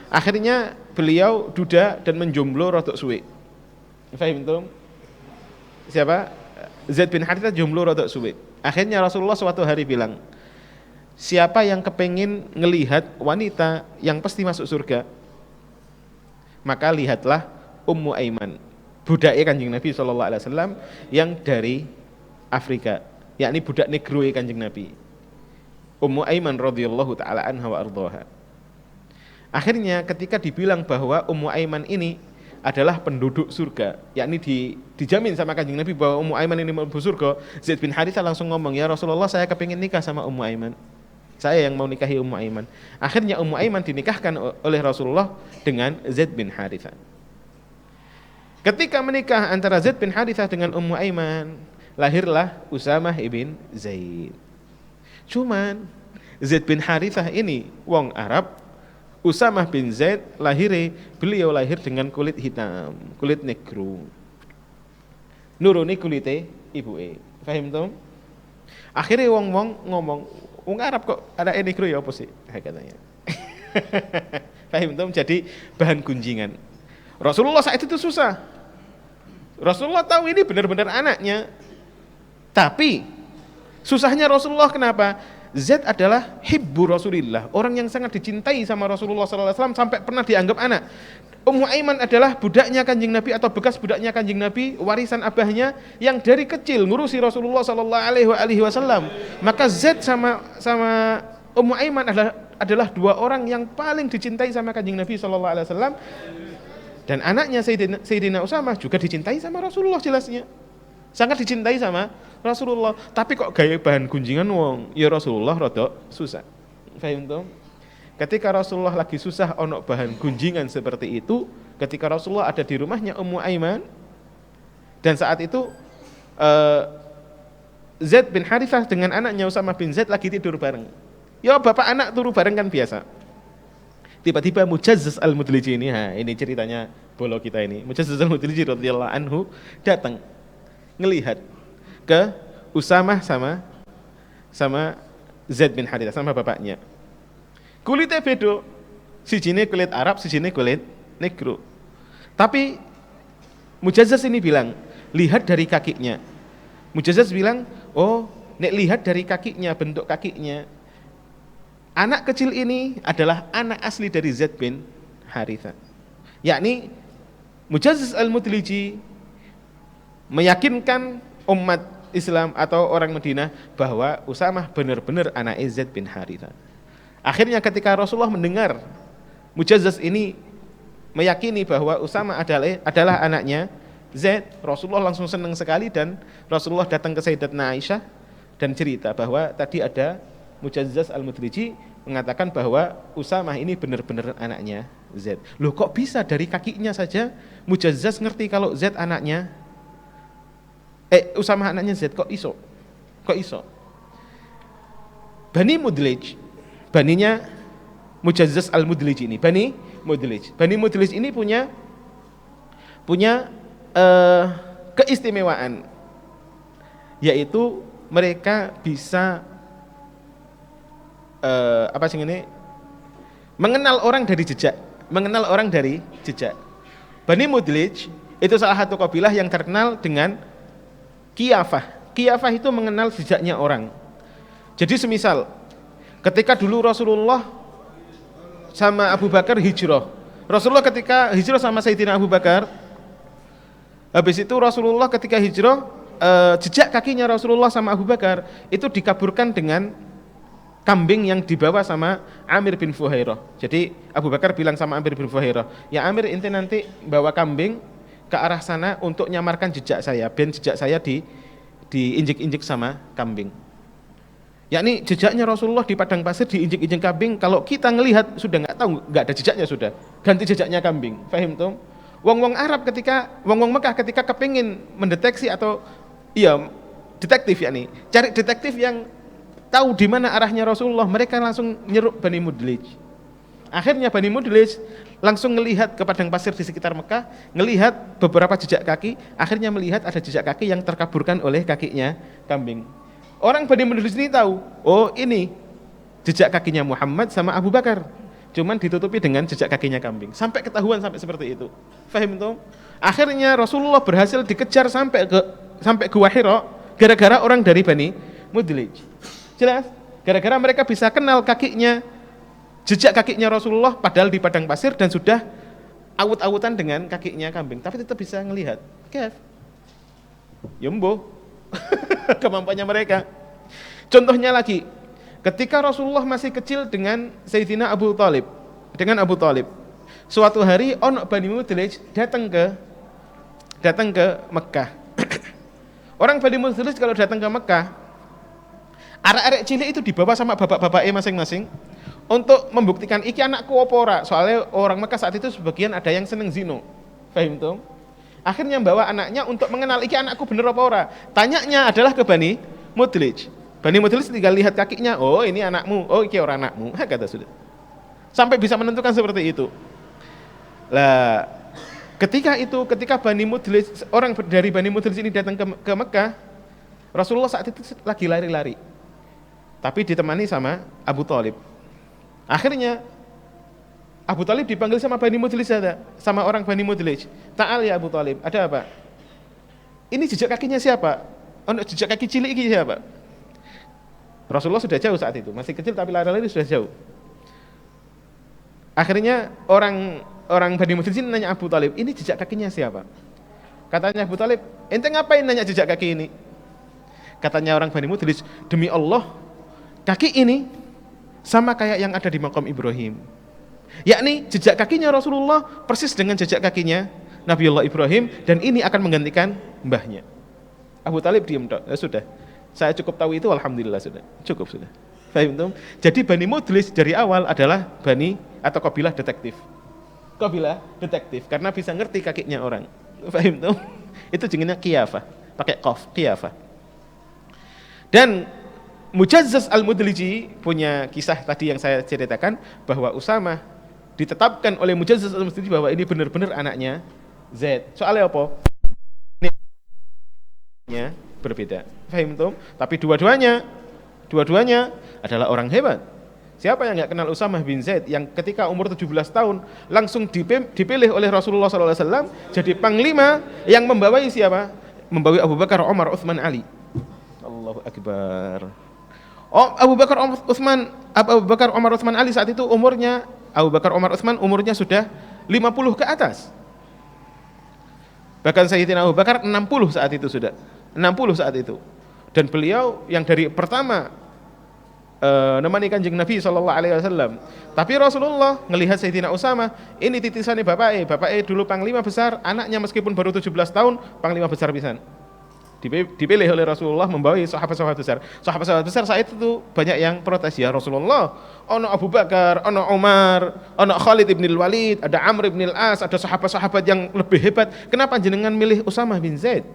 akhirnya beliau duda dan menjomblo rodok suwe. Fahim tuh? Siapa? Zaid bin Harithah jomblo rodok suwe. Akhirnya Rasulullah suatu hari bilang, siapa yang kepengin ngelihat wanita yang pasti masuk surga, maka lihatlah Ummu Aiman, budaknya Kanjeng Nabi sallallahu alaihi wasallam yang dari Afrika, yakni budak negro Kanjeng Nabi, Ummu Aiman radhiyallahu taala anha wa ardhaha. Akhirnya ketika dibilang bahwa Ummu Aiman ini adalah penduduk surga, yakni dijamin sama Kanjeng Nabi bahwa Ummu Aiman ini mlebu surga. Zaid bin Harithah langsung ngomong, "Ya Rasulullah, saya kepingin nikah sama Ummu Aiman. Saya yang mau nikahi Ummu Aiman." Akhirnya Ummu Aiman dinikahkan oleh Rasulullah dengan Zaid bin Harithah. Ketika menikah antara Zaid bin Harithah dengan Ummu Aiman, lahirlah Usamah ibn Zaid. Cuman Zaid bin Harithah ini wong Arab, Usamah bin Zaid beliau lahir dengan kulit hitam, kulit negro. Nuruni kulite ibuke. Paham toh? Akhirnya wong-wong ngomong, wong Arab kok ada negro ya apa sih? Katanya. Paham toh? Jadi bahan gunjingan. Rasulullah saat itu susah. Rasulullah tahu ini benar-benar anaknya. Tapi susahnya Rasulullah kenapa? Zaid adalah hibbu Rasulillah, orang yang sangat dicintai sama Rasulullah SAW sampai pernah dianggap anak. Ummu Aiman adalah budaknya Kanjeng Nabi atau bekas budaknya Kanjeng Nabi, warisan abahnya yang dari kecil ngurusi Rasulullah SAW. Maka Zaid sama Ummu Aiman adalah dua orang yang paling dicintai sama Kanjeng Nabi SAW. Dan anaknya Sayyidina Usamah juga dicintai sama Rasulullah, jelasnya sangat dicintai sama Rasulullah. Tapi kok gaya bahan gunjingan wong, ya Rasulullah rada susah. Paham toh? Ketika Rasulullah lagi susah ono bahan gunjingan seperti itu, ketika Rasulullah ada di rumahnya Ummu Aiman, dan saat itu Zaid bin Harithah dengan anaknya Usamah bin Zaid lagi tidur bareng. Ya bapak anak turu bareng kan biasa. Tiba-tiba Mujazzaz al-Mudliji ini ceritanya bolo kita ini. Mujazzaz al-Mudliji radhiyallahu anhu datang ngelihat ke Usamah sama Zaid bin Harithah sama bapaknya. Kulitnya beda, sijine kulit Arab, sijine kulit negro. Tapi Mujazzaz ini bilang, lihat dari kakinya. Mujazzaz bilang, oh, nek lihat dari kakinya, bentuk kakinya, anak kecil ini adalah anak asli dari Zaid bin Harithah. Yakni Mujazzaz al-Mudliji meyakinkan umat Islam atau orang Madinah bahwa Usamah benar-benar anak Zaid bin Harithah. Akhirnya ketika Rasulullah mendengar Mujazzaz ini meyakini bahwa Usamah adalah anaknya Zaid, Rasulullah langsung senang sekali dan Rasulullah datang ke Sayyidatuna Aisyah dan cerita bahwa tadi ada Mujazzaz al-Mudliji mengatakan bahwa Usamah ini benar-benar anaknya Zaid. Loh kok bisa dari kakinya saja Mujazzaz ngerti kalau Zaid anaknya Usamah anaknya Zaid, kok iso? Bani Mudlij, baninya Mujazzaz al-Mudlij ini, Bani Mudlij ini punya keistimewaan, yaitu mereka bisa mengenal orang dari jejak. Bani Mudlij itu salah satu kabilah yang terkenal dengan Qiyafah itu mengenal jejaknya orang. Jadi semisal ketika dulu Rasulullah sama Abu Bakar hijrah, Rasulullah ketika hijrah sama Sayyidina Abu Bakar, habis itu Rasulullah ketika hijrah, jejak kakinya Rasulullah sama Abu Bakar itu dikaburkan dengan kambing yang dibawa sama Amir bin Fuhairah. Jadi Abu Bakar bilang sama Amir bin Fuhairah, ya Amir, ente nanti bawa kambing ke arah sana untuk nyamarkan jejak saya, ben jejak saya diinjek-injek sama kambing. Yakni jejaknya Rasulullah di padang pasir diinjek-injek kambing, kalau kita ngelihat sudah nggak ada jejaknya, sudah ganti jejaknya kambing. Paham tuh? Wong-wong Arab wong-wong Mekah ketika kepingin mendeteksi atau detektif, yakni cari detektif yang tahu di mana arahnya Rasulullah, mereka langsung nyeruk Bani Mudlij. Akhirnya Bani Mudlij langsung melihat ke padang pasir di sekitar Mekah, melihat beberapa jejak kaki, akhirnya melihat ada jejak kaki yang terkaburkan oleh kakinya kambing. Orang Bani Mudlij ini tahu, oh ini jejak kakinya Muhammad sama Abu Bakar, cuman ditutupi dengan jejak kakinya kambing. Sampai ketahuan sampai seperti itu. Fahim tuh? Akhirnya Rasulullah berhasil dikejar sampai Gua Hira gara-gara orang dari Bani Mudlij. Jelas? Gara-gara mereka bisa kenal jejak kakinya Rasulullah padahal di padang pasir dan sudah awut-awutan dengan kakinya kambing, tapi tetap bisa ngelihat. Kef? Yombo. Kemampuannya mereka. Contohnya lagi, ketika Rasulullah masih kecil dengan Sayyidina Abu Talib, Suatu hari ono Bani Mudlij datang ke Mekah. Orang Bani Mudlij kalau datang ke Mekah, arek-arek cilik itu dibawa sama bapak-bapaknya masing-masing untuk membuktikan iki anakku apa ora. Soalnya orang Mekah saat itu sebagian ada yang seneng zino. Paham tuh? Akhirnya bawa anaknya untuk mengenal iki anakku bener apa ora. Tanyanya adalah ke Bani Mudlij. Bani Mudlij tinggal lihat kakinya, oh ini anakmu, oh iki ora anakmu. Kata sudah. Sampai bisa menentukan seperti itu. Lah, ketika Bani Mudlij, orang dari Bani Mudlij ini datang ke Mekah, Rasulullah saat itu lagi lari-lari. Tapi ditemani sama Abu Thalib. Akhirnya Abu Thalib dipanggil sama Bani Mudlij, sama orang Bani Mudlij. Ta'al ya Abu Thalib, ada apa? Ini jejak kakinya siapa? Oh, jejak kaki cilik ini siapa? Rasulullah sudah jauh saat itu, masih kecil tapi lari-lari sudah jauh. Akhirnya orang Bani Mudlij ini nanya Abu Thalib, ini jejak kakinya siapa? Katanya Abu Thalib, ente ngapain nanya jejak kaki ini? Katanya orang Bani Mudlij, demi Allah, kaki ini sama kayak yang ada di makam Ibrahim. Yakni jejak kakinya Rasulullah persis dengan jejak kakinya Nabiullah Ibrahim, dan ini akan menggantikan mbahnya. Abu Thalib diem, ya sudah. Saya cukup tahu itu, alhamdulillah sudah. Cukup sudah. Paham? Jadi Bani Mudlij dari awal adalah Bani atau kabilah detektif. Kabilah detektif karena bisa ngerti kakinya orang. Paham tuh? Itu jenengnya qiyafah, pakai qaf, qiyafah. Dan Mujazzaz al-Mudliji punya kisah tadi yang saya ceritakan bahwa Usamah ditetapkan oleh Mujazzaz al-Mudliji bahwa ini benar-benar anaknya Zaid. Soalnya apa? Ini berbeda. Paham tuh? Tapi dua-duanya adalah orang hebat. Siapa yang enggak kenal Usamah bin Zaid yang ketika umur 17 tahun langsung dipilih oleh Rasulullah SAW jadi panglima yang membawai siapa? Membawai Abu Bakar, Umar, Utsman, Ali. Allahu Akbar. Abu Bakar, Umar, Utsman, Ali saat itu umurnya, Abu Bakar, Umar, Utsman umurnya sudah 50 ke atas. Bahkan Sayyidina Abu Bakar 60 saat itu sudah. 60 saat itu. Dan beliau yang dari pertama nemani Kanjeng Nabi SAW. Tapi Rasulullah ngelihat Sayyidina Usamah, ini titisannya bapaknya dulu panglima besar, anaknya meskipun baru 17 tahun, panglima besar pisan. Dipilih oleh Rasulullah membawahi sahabat-sahabat besar. Sahabat-sahabat besar saat itu tuh banyak yang protes, ya Rasulullah, ono Abu Bakar, ono Umar, ono Khalid ibn Walid, ada Amr ibn al-As, ada sahabat-sahabat yang lebih hebat. Kenapa jenengan milih Usamah bin Zaid?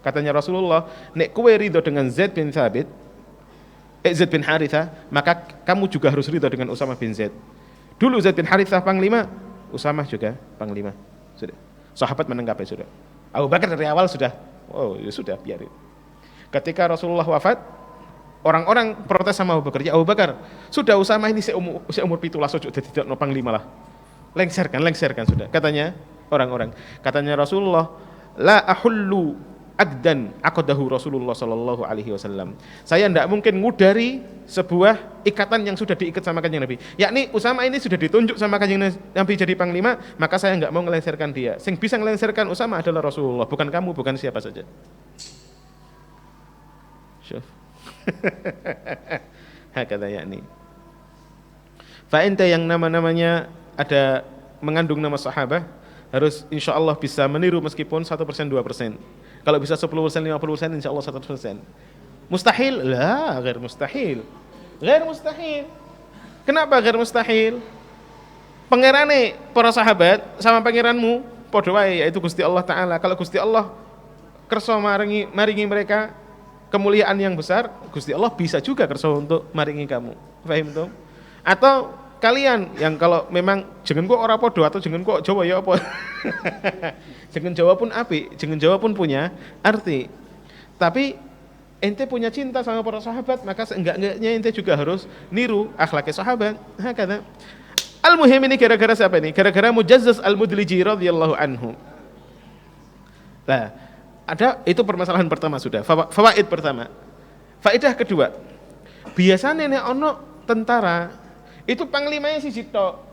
Katanya Rasulullah, nek kowe ridho dengan Zaid bin Thabit, Zaid bin Harithah, maka kamu juga harus ridho dengan Usamah bin Zaid. Dulu Zaid bin Harithah panglima, Usamah juga panglima. Sudah. Sahabat menanggapi sudah. Abu Bakar dari awal sudah, oh ya sudah biarin. Ketika Rasulullah wafat, orang-orang protes sama Abu Bakar. Ya Abu Bakar, sudah Usamah ini seumur 17 ojo dadi no panglima lah. Lengserkan sudah. Katanya orang-orang. Katanya Rasulullah, la ahullu aqdan aqadahu Rasulullah sallallahu alaihi wasallam. Saya tidak mungkin ngudari sebuah ikatan yang sudah diikat sama Kanjeng Nabi. Yakni Usamah ini sudah ditunjuk sama Kanjeng Nabi jadi panglima, maka saya enggak mau ngelengsarkan dia. Sing bisa ngelengsarkan Usamah adalah Rasulullah, bukan kamu, bukan siapa saja. Syuf. Hakata yakni. Fa ente yang nama-namanya ada mengandung nama sahabat harus insyaallah bisa meniru meskipun 1%, 2%. Kalau bisa 10%, 50%, insya Allah 100%. Mustahil? Lah, ghair mustahil. Ghair mustahil. Kenapa ghair mustahil? Pangerane para sahabat sama pangeranmu padha wae, yaitu Gusti Allah Ta'ala. Kalau Gusti Allah kersa maringi mereka kemuliaan yang besar, Gusti Allah bisa juga kersa untuk maringi kamu. Paham tuh? Atau kalian yang kalau memang jengen kok ora podo atau jengen kok Jawa ya apa? Jengen Jawa pun apik, jengen Jawa pun punya arti. Tapi ente punya cinta sama para sahabat, maka seenggak-enggaknya ente juga harus niru akhlaknya sahabat. Hakata. Al-muhim ini gara-gara siapa ini? Gara-gara Mujazzaz al-Mudliji radhiyallahu anhu. Nah, ada itu permasalahan pertama sudah. Fawaid pertama. Faedah kedua. Biasanya nek ono tentara itu panglimanya siji tok.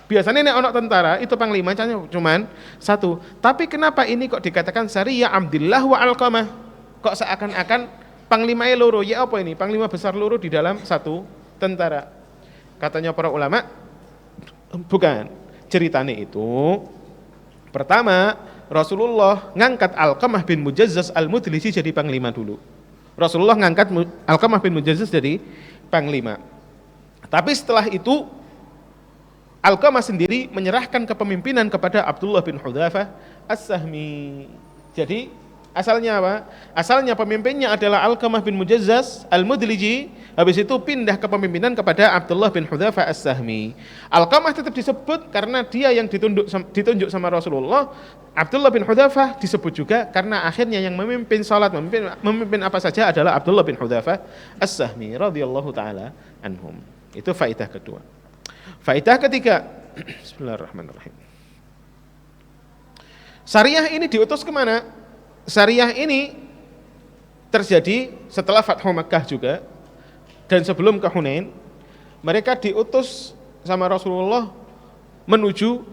Biasanya nek ono tentara itu panglimanya cuman satu. Tapi kenapa ini kok dikatakan Sariyah Abdillah wa Alqamah? Kok seakan-akan panglimanya loro? Ya apa ini? Panglima besar loro di dalam satu tentara. Katanya para ulama, bukan. Ceritane itu, pertama Rasulullah ngangkat Alqamah bin Mujazzaz Al-Mudliji jadi panglima dulu. Rasulullah ngangkat Alqamah bin Mujazzaz jadi panglima. Tapi setelah itu Alqamah sendiri menyerahkan kepemimpinan kepada Abdullah bin Hudzafah As-Sahmi. Jadi asalnya apa? Asalnya pemimpinnya adalah Alqamah bin Mujazzaz Al-Mudliji, habis itu pindah kepemimpinan kepada Abdullah bin Hudzafah As-Sahmi. Alqamah tetap disebut karena dia yang ditunjuk sama Rasulullah. Abdullah bin Hudzafah disebut juga karena akhirnya yang memimpin salat, memimpin apa saja adalah Abdullah bin Hudzafah As-Sahmi radhiyallahu taala anhum. Itu faedah kedua. Faedah ketiga, bismillahirrahmanirrahim. Syariah ini diutus kemana? Syariah ini terjadi setelah Fathu Makkah juga, dan sebelum ke Hunain. Mereka diutus sama Rasulullah menuju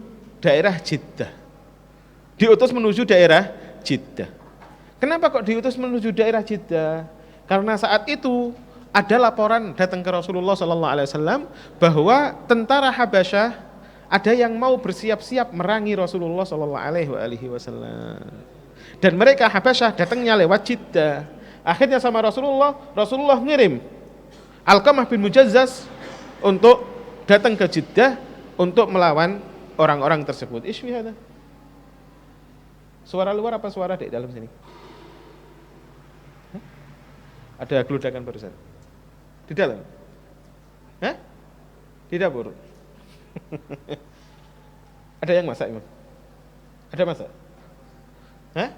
daerah Jeddah. Diutus menuju daerah Jeddah. Kenapa kok diutus menuju daerah Jeddah? Karena saat itu ada laporan datang ke Rasulullah SAW bahwa tentara Habasyah ada yang mau bersiap-siap merangi Rasulullah SAW. Dan mereka Habasyah datangnya lewat Jeddah. Akhirnya sama Rasulullah ngirim Alqamah bin Mujazzaz untuk datang ke Jeddah untuk melawan orang-orang tersebut. Iswihada. Suara luar apa suara di dalam sini? Ada geludakan barusan. Di dalam? Hah? Di dapur? Ada yang masak, Imam? Ada masak? Hah?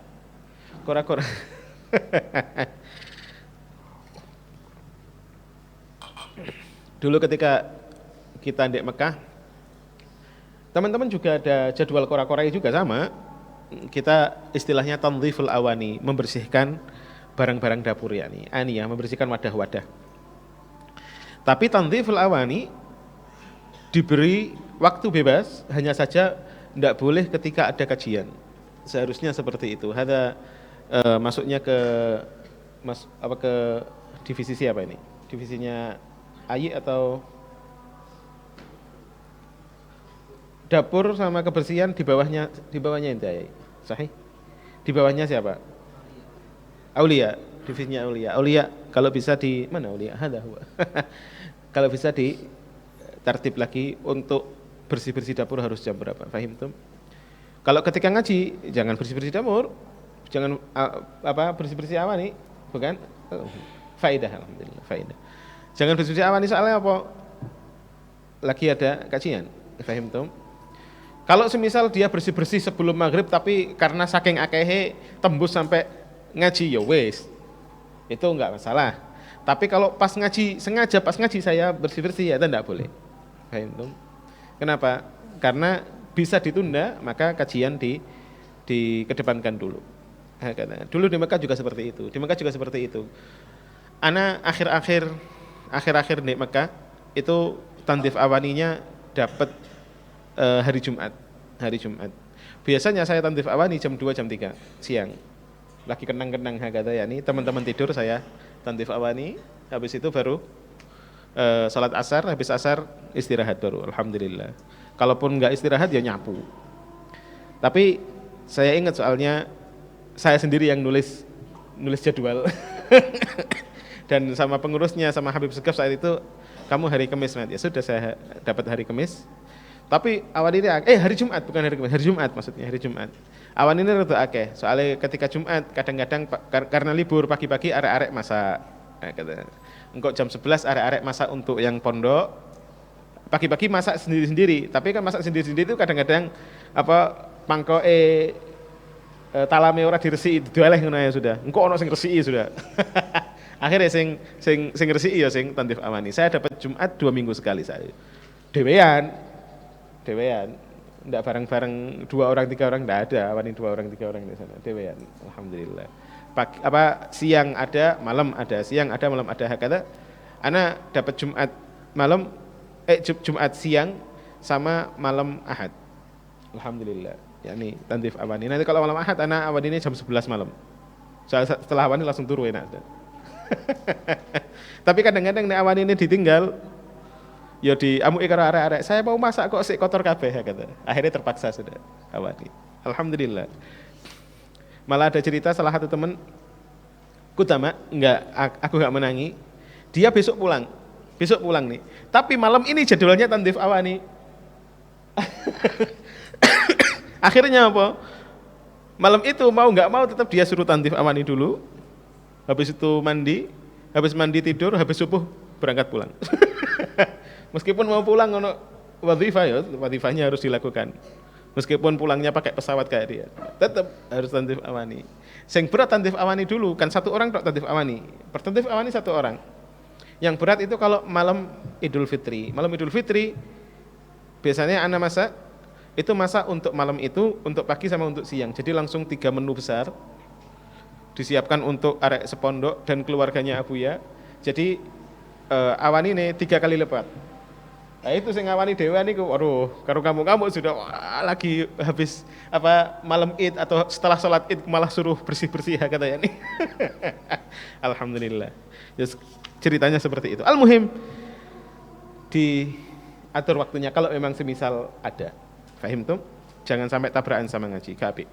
Kora-kora. Dulu ketika kita di Mekah, teman-teman juga ada jadwal kora-koranya juga sama. Kita istilahnya tanziful awani, membersihkan barang-barang dapur yakni. Aniyah, membersihkan wadah-wadah. Tapi tanziful awani diberi waktu bebas, hanya saja tidak boleh ketika ada kajian. Seharusnya seperti itu. Ada masuknya ke divisi siapa ini? Divisinya Ayi atau dapur sama kebersihan di bawahnya ente Ayi. Sahih? Di bawahnya siapa? Aulia, divisinya Aulia. Aulia kalau bisa di mana Aulia? Hada huwa. Kalau bisa di tertib lagi untuk bersih-bersih dapur harus jam berapa? Fahim tuh? Kalau ketika ngaji jangan bersih-bersih dapur, jangan bersih-bersih awan nih, bukan? Faidah alhamdulillah, faidah. Jangan bersih-bersih awan nih soalnya apa? Lagi ada kajian. Fahim tuh? Kalau semisal dia bersih-bersih sebelum maghrib tapi karena saking akehe tembus sampai ngaji ya wes. Itu enggak masalah. Tapi kalau pas ngaji, sengaja pas ngaji saya bersih-bersih ya itu enggak boleh. Fahim tuh? Kenapa? Karena bisa ditunda, maka kajian dikedepankan dulu. Dulu di Mekah juga seperti itu. Di Mekah juga seperti itu. Ana akhir-akhir di Mekah itu tanzif awaninya dapat hari Jumat. Biasanya saya tanzif awani jam 2 jam 3 siang. Lagi kenang-kenang hakata ya ini teman-teman tidur saya tanzif awani, habis itu baru salat asar, habis asar istirahat baru. Alhamdulillah. Kalaupun enggak istirahat ya nyapu. Tapi saya ingat soalnya saya sendiri yang nulis jadwal. Dan sama pengurusnya sama Habib Segaf saat itu, kamu hari Kamis, Mat. Ya sudah saya dapat hari Kamis. Tapi awan ini hari Jumat, bukan hari Kamis, hari Jumat maksudnya, hari Jumat. Awan ini rada akeh. Soalnya ketika Jumat kadang-kadang karena libur pagi-pagi arek-arek masak. Engkau jam 11 arek-arek masak untuk yang pondok. Pagi-pagi masak sendiri-sendiri, tapi kan masak sendiri-sendiri itu kadang-kadang pangkoe talame ora diresiki dioleh ngono ya sudah. Engko ono sing resiki sudah. Akhirnya sing resiki ya sing tanzif awani. Saya dapat Jumat 2 minggu sekali saya. Dewean. Enggak bareng-bareng 2 orang 3 orang enggak ada, awani 2 orang 3 orang di sana. Dewean. Alhamdulillah. Siang ada, malam ada. Siang ada, malam ada. Hakata ana dapat Jumat malam Jumat siang sama malam Ahad. Alhamdulillah. Yakni tanzif awani. Nanti kalau malam Ahad anak awani ini jam 11 malam. Setelah awani langsung turu enak. Tapi kadang-kadang nek awani ini ditinggal Ya diamuki karo arek-arek, saya mau masak kok sik kotor kabeh kata. Akhirnya terpaksa sudah awani. Alhamdulillah. Malah ada cerita salah satu teman Kutama, aku enggak menangi. Dia besok pulang nih. Tapi malam ini jadwalnya tandif awani. Akhirnya apa? Malam itu mau enggak mau tetap dia suruh tandif awani dulu. Habis itu habis mandi tidur, habis subuh berangkat pulang. Meskipun mau pulang ono wadhifah ya, wadhifahnya harus dilakukan. Meskipun pulangnya pakai pesawat kayak dia, tetap harus tandif awani. Sing berat tandif awani dulu, kan satu orang tok tandif awani. Pertandif awani satu orang. Yang berat itu kalau malam Idul Fitri. Malam Idul Fitri biasanya anak masak, itu masak untuk malam itu, untuk pagi sama untuk siang. Jadi langsung 3 menu besar disiapkan untuk arek sepondok dan keluarganya Abuya. Jadi awani ini 3 kali lipat. Nah itu sing ngawani dewa niku, waduh, karo kamu sudah lagi habis malam Id atau setelah sholat Id malah suruh bersih-bersih katanya nih. Alhamdulillah. Just, ceritanya seperti itu. Al-muhim diatur waktunya kalau memang semisal ada. Fahim tuh? Jangan sampai tabrakan sama ngaji, kapi.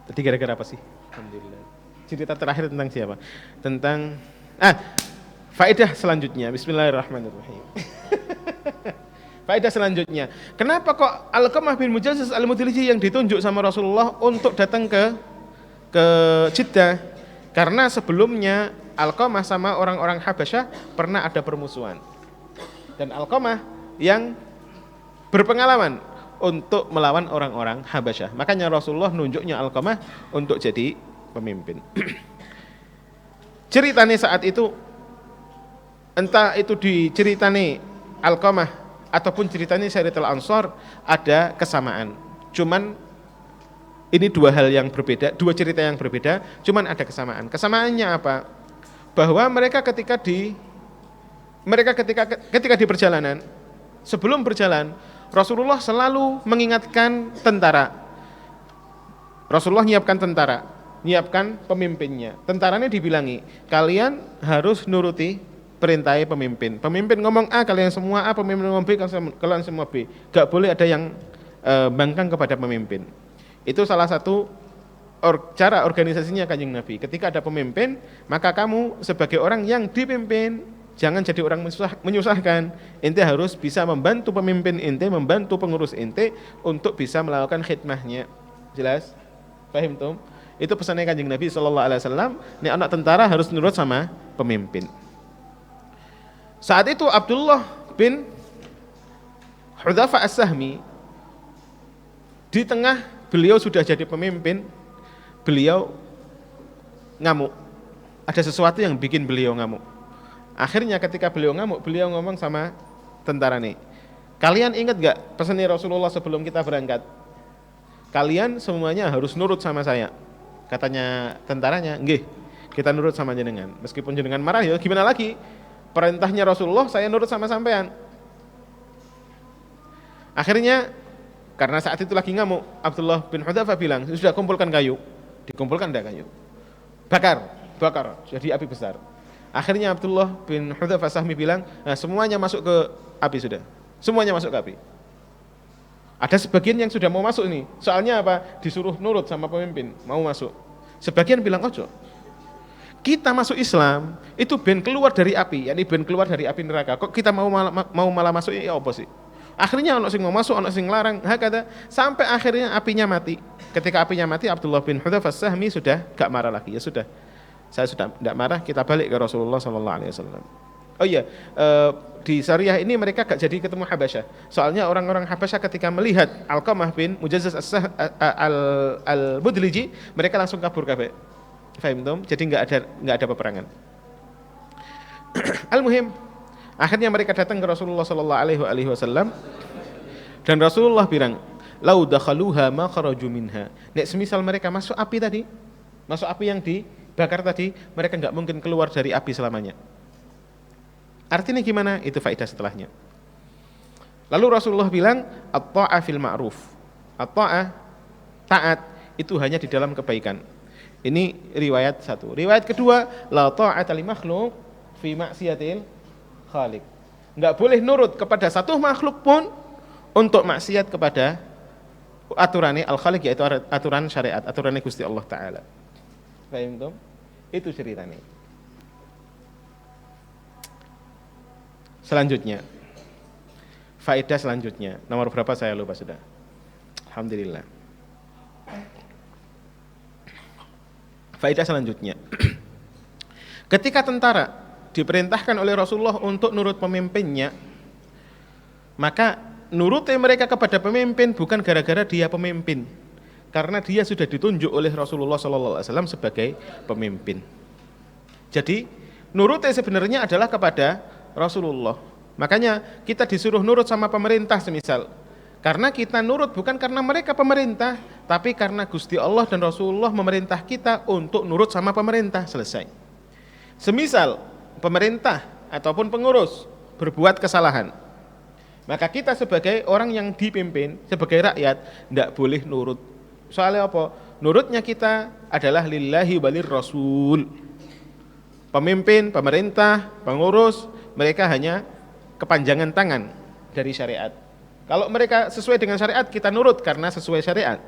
Tadi gara-gara apa sih? Alhamdulillah. Cerita terakhir tentang siapa? Tentang faedah selanjutnya, bismillahirrahmanirrahim. Faedah selanjutnya, kenapa kok Alqamah bin Mujazzaz al-Mudliji yang ditunjuk sama Rasulullah untuk datang ke Jeddah? Karena sebelumnya Alqamah sama orang-orang Habasyah pernah ada permusuhan. Dan Alqamah yang berpengalaman untuk melawan orang-orang Habasyah. Makanya Rasulullah nunjuknya Alqamah untuk jadi pemimpin. Ceritanya saat itu, entah itu diceritani Alqamah ataupun ceritanya Syariatul Ansor, ada kesamaan. Cuman ini dua hal yang berbeda, dua cerita yang berbeda, cuman ada kesamaan. Kesamaannya apa? Bahwa mereka ketika di perjalanan, sebelum berjalan, Rasulullah selalu mengingatkan tentara. Rasulullah nyiapkan tentara, nyiapkan pemimpinnya. Tentaranya dibilangi, kalian harus nuruti perintah pemimpin. Pemimpin ngomong A, kalian semua A, pemimpin ngomong B, kalian semua B. Gak boleh ada yang bangkang kepada pemimpin. Itu salah satu cara organisasinya Kanjeng Nabi. Ketika ada pemimpin, maka kamu sebagai orang yang dipimpin, jangan jadi orang menyusahkan. Ente harus bisa membantu pemimpin ente, membantu pengurus ente untuk bisa melakukan khidmahnya. Jelas? Paham tuh? Itu pesannya Kanjeng Nabi SAW. Ini anak tentara harus nurut sama pemimpin. Saat itu Abdullah bin Hudzaifah As-Sahmi, di tengah beliau sudah jadi pemimpin, beliau ngamuk. Ada sesuatu yang bikin beliau ngamuk. Akhirnya ketika beliau ngamuk, beliau ngomong sama tentara nih, kalian ingat gak pesannya Rasulullah sebelum kita berangkat? Kalian semuanya harus nurut sama saya. Katanya tentaranya, nggih, kita nurut sama jenengan. Meskipun jenengan marah, ya gimana lagi? Perintahnya Rasulullah, saya nurut sama sampean. Akhirnya karena saat itu lagi ngamuk, Abdullah bin Hudzaifah bilang, sudah kumpulkan kayu. Dikumpulkan enggak kayu? Bakar, jadi api besar. Akhirnya Abdullah bin Hudzaifah Sahmi bilang, nah, semuanya masuk ke api sudah. Semuanya masuk ke api. Ada sebagian yang sudah mau masuk nih. Soalnya apa? Disuruh nurut sama pemimpin, mau masuk. Sebagian bilang, ojo. Kita masuk Islam, itu ben keluar dari api, yakni ben keluar dari api neraka. Kok kita mau malah masuk, ya apa sih? Akhirnya ono sing mau masuk, ono sing larang, hakada, sampai akhirnya apinya mati. Ketika apinya mati, Abdullah bin Hudzaifah Sahmi sudah gak marah lagi. Ya sudah, saya sudah tidak marah, kita balik ke Rasulullah SAW. Oh iya, di Syariah ini mereka gak jadi ketemu Habasyah. Soalnya orang-orang Habasyah ketika melihat Alqamah bin Mujazzaz al-Mudliji, mereka langsung kabur kabeh. Fahim tom? Jadi nggak ada peperangan. Al-muhim, akhirnya mereka datang ke Rasulullah SAW dan Rasulullah bilang, lau dakhaluha ma kharaju minha. Nek semisal mereka masuk api tadi, masuk api yang dibakar tadi, mereka nggak mungkin keluar dari api selamanya. Artinya gimana? Itu faedah setelahnya. Lalu Rasulullah bilang, at-ta'ah fil ma'ruf. At-ta'ah, taat itu hanya di dalam kebaikan. Ini riwayat satu. Riwayat kedua, la ta'ata li makhluq fi ma'siyatil khaliq. Enggak boleh nurut kepada satu makhluk pun untuk maksiat kepada aturannya al-khaliq, yaitu aturan syariat, aturannya Gusti Allah Ta'ala. Paham tuh? Itu ceritanya. Selanjutnya, faedah selanjutnya, nomor berapa saya lupa sudah. Alhamdulillah. Faedah selanjutnya, ketika tentara diperintahkan oleh Rasulullah untuk nurut pemimpinnya, maka nurutnya mereka kepada pemimpin bukan gara-gara dia pemimpin, karena dia sudah ditunjuk oleh Rasulullah SAW sebagai pemimpin. Jadi nurutnya sebenarnya adalah kepada Rasulullah. Makanya kita disuruh nurut sama pemerintah semisal, karena kita nurut bukan karena mereka pemerintah, tapi karena Gusti Allah dan Rasulullah memerintah kita untuk nurut sama pemerintah. Selesai. Semisal pemerintah ataupun pengurus berbuat kesalahan, maka kita sebagai orang yang dipimpin, sebagai rakyat, tidak boleh nurut. Soalnya apa? Nurutnya kita adalah lillahi walir rasul. Pemimpin, pemerintah, pengurus, mereka hanya kepanjangan tangan dari syariat. Kalau mereka sesuai dengan syariat, kita nurut karena sesuai syariat.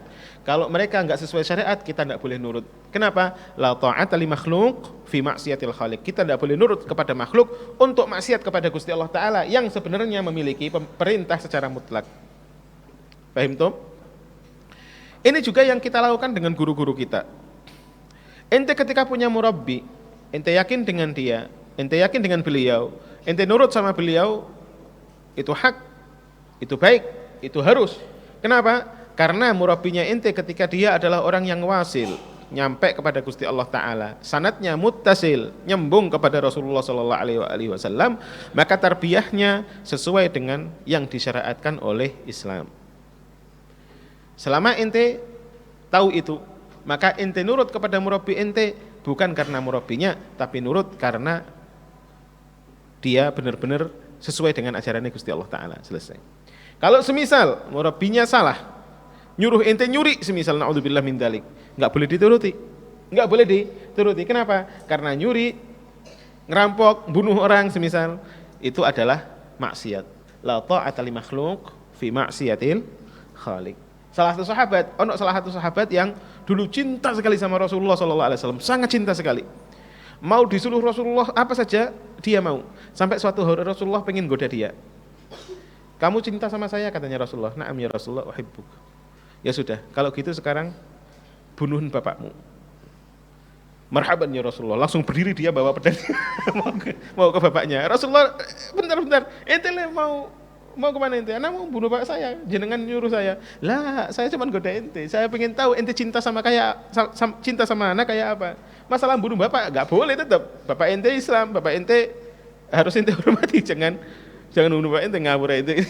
Kalau mereka enggak sesuai syariat, kita tidak boleh nurut. Kenapa? La ta'ata li makhluq fi maksiatil khaliq. Kita tidak boleh nurut kepada makhluk untuk maksiat kepada Gusti Allah Ta'ala yang sebenarnya memiliki perintah secara mutlak. Paham toh? Ini juga yang kita lakukan dengan guru-guru kita. Ente ketika punya murabbi, ente yakin dengan dia, ente yakin dengan beliau, ente nurut sama beliau, itu hak, itu baik, itu harus. Kenapa? Karena murabbinya ente ketika dia adalah orang yang wasil, nyampe kepada Gusti Allah Ta'ala, sanadnya muttasil, nyambung kepada Rasulullah SAW, maka tarbiyahnya sesuai dengan yang disyariatkan oleh Islam. Selama ente tahu itu, maka ente nurut kepada murabbi ente bukan karena murabbinya, tapi nurut karena dia benar-benar sesuai dengan ajarannya Gusti Allah Ta'ala. Selesai. Kalau semisal murabbinya salah, nyuruh ente nyuri semisal, na'udzubillah min dzalik, enggak boleh dituruti. Enggak boleh dituruti. Kenapa? Karena nyuri, ngerampok, bunuh orang semisal, itu adalah maksiat. La ta'ata li makhluq fi maksiatil khaliq. Salah satu sahabat yang dulu cinta sekali sama Rasulullah SAW, sangat cinta sekali. Mau disuruh Rasulullah apa saja dia mau. Sampai suatu hari Rasulullah pengen goda dia. Kamu cinta sama saya, katanya Rasulullah. Na'am ya Rasulullah, uhibbuk. Ya sudah, kalau gitu sekarang bunuhin bapakmu. Marhaban ya Rasulullah. Langsung berdiri dia bawa pedang mau ke bapaknya. Rasulullah, bentar, ente mau kemana ente? Anak mau bunuh bapak saya, jenengan nyuruh saya. Lah, saya cuma goda ente. Saya pengen tahu ente cinta sama anak kayak apa. Masalah bunuh bapak enggak boleh tetap. Bapak ente Islam, bapak ente harus ente hormati, jangan bunuh bapak ente, ngawur ente.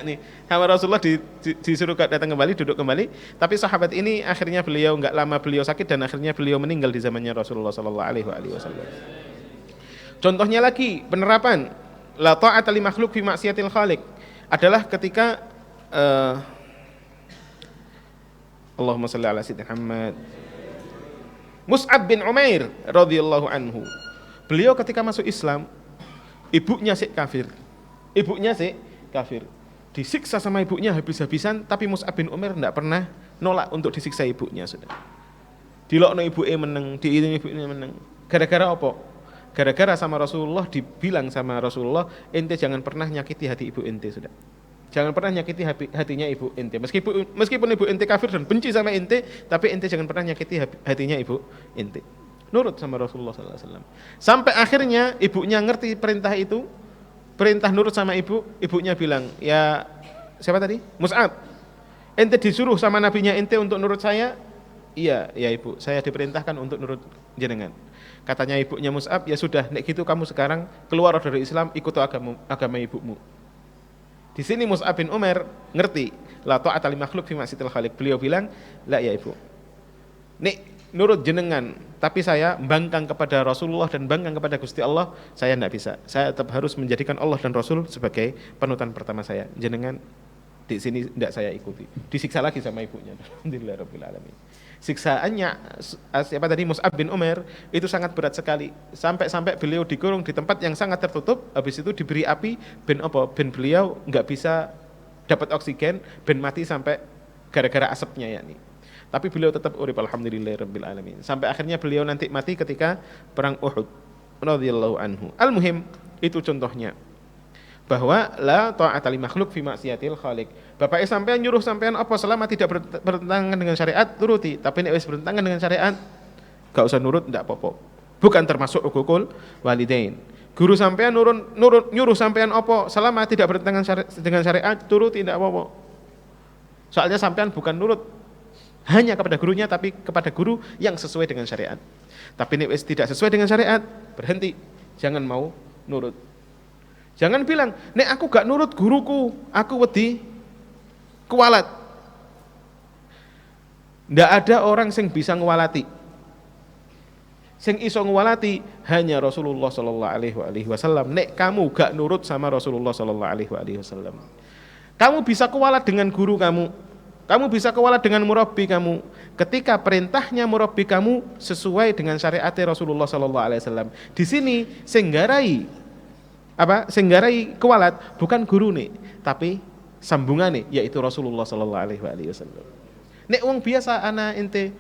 Nih, sama Rasulullah disuruh datang kembali, duduk kembali. Tapi sahabat ini akhirnya enggak lama beliau sakit dan akhirnya beliau meninggal di zamannya Rasulullah sallallahu alaihi wasallam. Contohnya lagi penerapan la ta'ata li makhluq fi maksiatil khaliq adalah ketika Allahumma shalli ala sayyidina Muhammad. Mus'ab bin Umair radhiyallahu anhu. Beliau ketika masuk Islam, ibunya sik kafir. Disiksa sama ibunya habis-habisan, tapi Mus'ab bin Umair enggak pernah nolak untuk disiksa ibunya sudah. Dilokno ibuke meneng, diiringi ibuke meneng. Gara-gara apa? Gara-gara sama Rasulullah dibilang sama Rasulullah, ente jangan pernah nyakiti hati ibu ente sudah. Jangan pernah nyakiti hatinya ibu ente. Meskipun ibu ente kafir dan benci sama ente, tapi ente jangan pernah nyakiti hatinya ibu ente. Nurut sama Rasulullah SAW. Sampai akhirnya ibunya ngerti perintah itu, perintah nurut sama ibunya bilang, ya siapa tadi? Mus'ab. Ente disuruh sama nabinya ente untuk nurut saya? Iya, ya ibu, saya diperintahkan untuk nurut jenengan. Katanya ibunya Mus'ab, ya sudah, nek gitu kamu sekarang keluar dari Islam, ikut agama ibumu. Di sini Mus'ab bin Umair ngerti, la ta'ata li makhluq fi maksiatil khaliq. Beliau bilang, la ya ibu, nek nurut jenengan, tapi saya bangkang kepada Rasulullah dan bangkang kepada Gusti Allah, saya tidak bisa. Saya tetap harus menjadikan Allah dan Rasul sebagai panutan pertama saya. Jenengan di sini tidak saya ikuti. Disiksa lagi sama ibunya. Alhamdulillah rabbil alamin. Siksaannya siapa tadi, Mus'ab bin Umair, itu sangat berat sekali. Sampai beliau dikurung di tempat yang sangat tertutup, habis itu diberi api, ben beliau nggak bisa dapat oksigen, ben mati sampai gara-gara asapnya yakni. Tapi beliau tetap urip, alhamdulillahirabbil alamin. Sampai akhirnya beliau nanti mati ketika perang Uhud radhiyallahu anhu. Al-muhim, itu contohnya bahwa la ta'ata li makhluk fi maksiatil khaliq. Bapak sampean nyuruh sampean apa selama tidak bertentangan dengan syariat, turuti. Tapi nek wis bertentangan dengan syariat, gak usah nurut, ndak apa-apa. Bukan termasuk uququl walidain. Guru sampean nyuruh sampean apa selama tidak bertentangan dengan syariat, turuti, ndak apa-apa. Soalnya sampean bukan nurut hanya kepada gurunya, tapi kepada guru yang sesuai dengan syariat. Tapi nek wis tidak sesuai dengan syariat, berhenti. Jangan mau nurut. Jangan bilang, nek aku gak nurut guruku, aku wedi kualat. Ndak ada orang sing bisa ngwalati. Sing iso ngwalati hanya Rasulullah sallallahu alaihi wasallam. Nek kamu gak nurut sama Rasulullah sallallahu alaihi wasallam. Kamu bisa kualat dengan guru kamu. Kamu bisa kualat dengan murabbi kamu ketika perintahnya murabbi kamu sesuai dengan syariat Rasulullah sallallahu alaihi wasallam. Di sini senggarai kualat bukan guru nih, tapi sambungane yaitu Rasulullah sallallahu alaihi wasallam. Nek wong biasa ana ente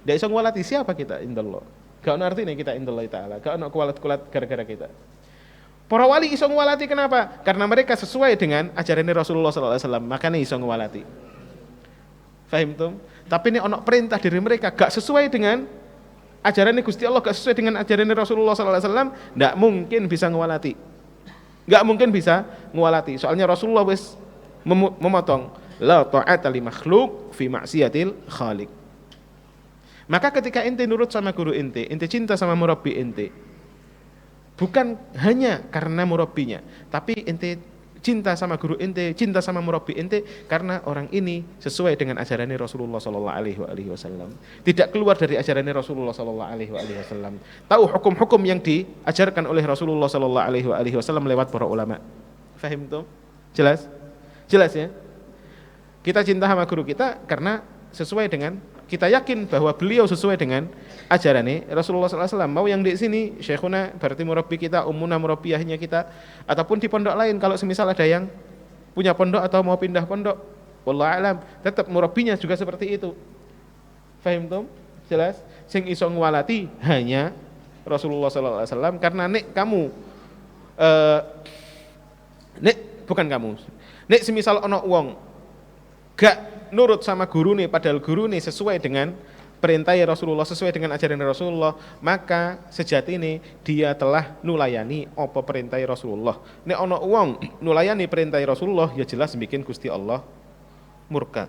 ndak iso ngwalati, siapa kita indallah. Gak ono artine kita indallah taala, gak ono kualat-kualat gara-gara kita. Para wali iso ngwalati kenapa? Karena mereka sesuai dengan ajaran Rasulullah sallallahu alaihi wasallam, makanya iso ngwalati. Fahim tum? Tapi nek ono perintah dari mereka gak sesuai dengan ajaran Gusti Allah, gak sesuai dengan ajaran Rasulullah sallallahu alaihi wasallam, ndak mungkin bisa ngwalati. Enggak mungkin bisa ngwalati. Soalnya Rasulullah wis memotong la ta'ata li makhluk fi maksiatil khaliq. Maka ketika ente nurut sama guru ente cinta sama murabbi ente, bukan hanya karena murabbinya, tapi ente cinta sama guru ente, cinta sama murabbi ente karena orang ini sesuai dengan ajaran Rasulullah sallallahu alaihi wasallam. Tidak keluar dari ajaran Rasulullah sallallahu alaihi wasallam. Tahu hukum-hukum yang diajarkan oleh Rasulullah sallallahu alaihi wasallam lewat para ulama. Fahim tuh? Jelas? Jelas ya? Kita cinta sama guru kita karena sesuai dengan, kita yakin bahwa beliau sesuai dengan ajarannya Rasulullah SAW. Mau yang di sini syekhuna berarti murabbi kita, ummuna murabbiyahnya kita, ataupun di pondok lain kalau semisal ada yang punya pondok atau mau pindah pondok, wallahu alam, tetap murabbinya juga seperti itu. Fahim tum? Jelas? Sing iso ngwalati hanya Rasulullah SAW. Karena nek kamu bukan kamu, nek semisal ono wong gak nurut sama guru nih, padahal guru nih sesuai dengan perintah Rasulullah, sesuai dengan ajaran Rasulullah, maka sejati ini dia telah nulayani apa perintah Rasulullah. Nek ono wong nulayani perintah Rasulullah, ya jelas bikin Gusti Allah murka.